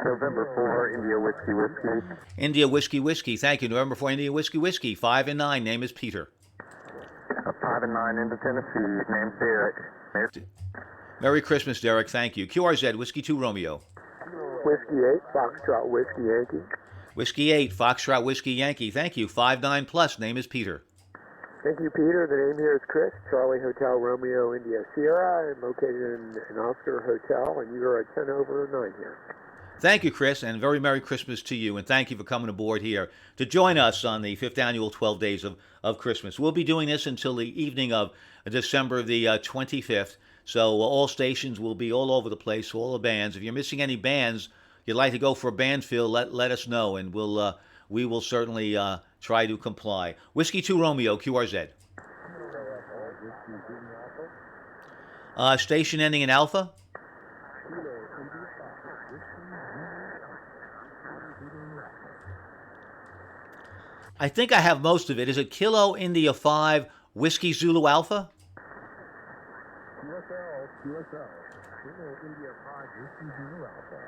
November 4 India Whiskey Whiskey. India Whiskey Whiskey. Thank you. November 4 India Whiskey Whiskey. 5 and 9. Name is Peter. 5 and 9 into Tennessee. Name's Derek. Merry Christmas, Derek. Thank you. QRZ, Whiskey 2 Romeo. Whiskey 8 Foxtrot Whiskey Yankee. Whiskey 8, Foxtrot Whiskey Yankee. Thank you. 5-9 plus. Name is Peter. Thank you, Peter. The name here is Chris. Charlie Hotel Romeo India Sierra. I'm located in an Oscar Hotel, and you are at 10 over 9 here. Thank you, Chris, and very Merry Christmas to you, and thank you for coming aboard here to join us on the 5th annual 12 Days of Christmas. We'll be doing this until the evening of December the 25th, so all stations will be all over the place, all the bands. If you're missing any bands, you'd like to go for a band fill, let us know, and we will certainly try to comply. Whiskey 2 Romeo, QRZ. Station ending in Alpha. I think I have most of it. Is it Kilo India 5 Whiskey Zulu Alpha? QSL, Kilo India 5 Whiskey Zulu Alpha.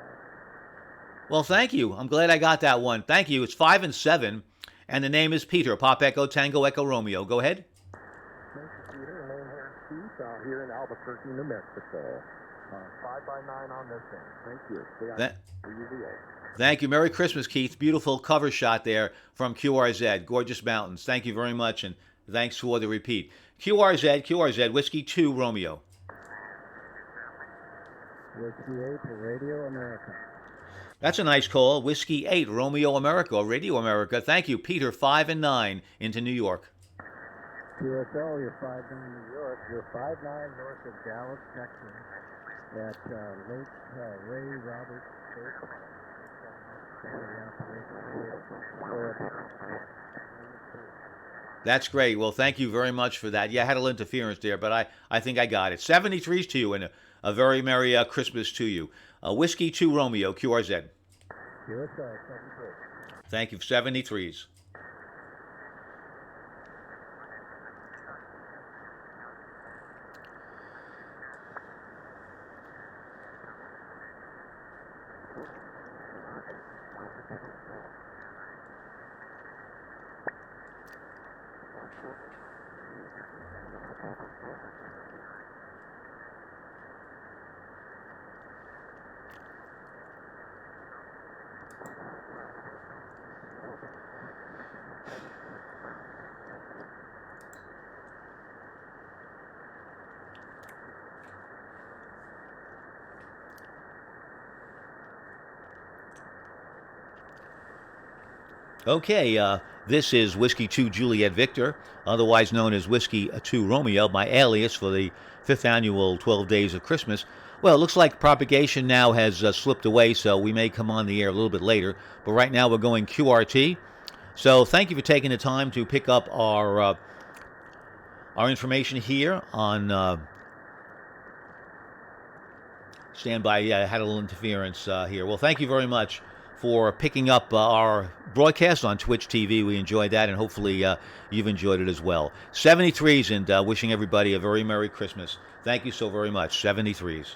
Well, thank you. I'm glad I got that one. Thank you. It's 5 and 7, and the name is Peter. Pop Echo Tango Echo Romeo. Go ahead. Thank you, Peter. Name here is Keith, here in Albuquerque, New Mexico. 5 by 9 on this end. Thank you. Stay on Thank you. Merry Christmas, Keith. Beautiful cover shot there from QRZ. Gorgeous mountains. Thank you very much, and thanks for the repeat. QRZ, Whiskey 2 Romeo. Whiskey 8 for Radio America. That's a nice call. Whiskey 8, Romeo America, or Radio America. Thank you, Peter. 5 and 9 into New York. QSL, you're 5-9 New York. You're 5-9 north of Dallas, Texas, at Lake Ray Roberts State. That's great. Well, thank you very much for that. Yeah, I had a little interference there, but I think I got it. 73s to you, and a very Merry Christmas to you. Whiskey 2 Romeo, QRZ. QSL, 73. Thank you. 73s. Okay, this is Whiskey 2 Juliet Victor, otherwise known as Whiskey 2 Romeo, my alias for the 5th annual 12 Days of Christmas. Well, it looks like propagation now has slipped away, so we may come on the air a little bit later. But right now we're going QRT. So thank you for taking the time to pick up our information here on standby. Yeah, I had a little interference here. Well, thank you very much for picking up our broadcast on Twitch TV. We enjoyed that, and hopefully you've enjoyed it as well. 73s, and wishing everybody a very Merry Christmas. Thank you so very much. 73s.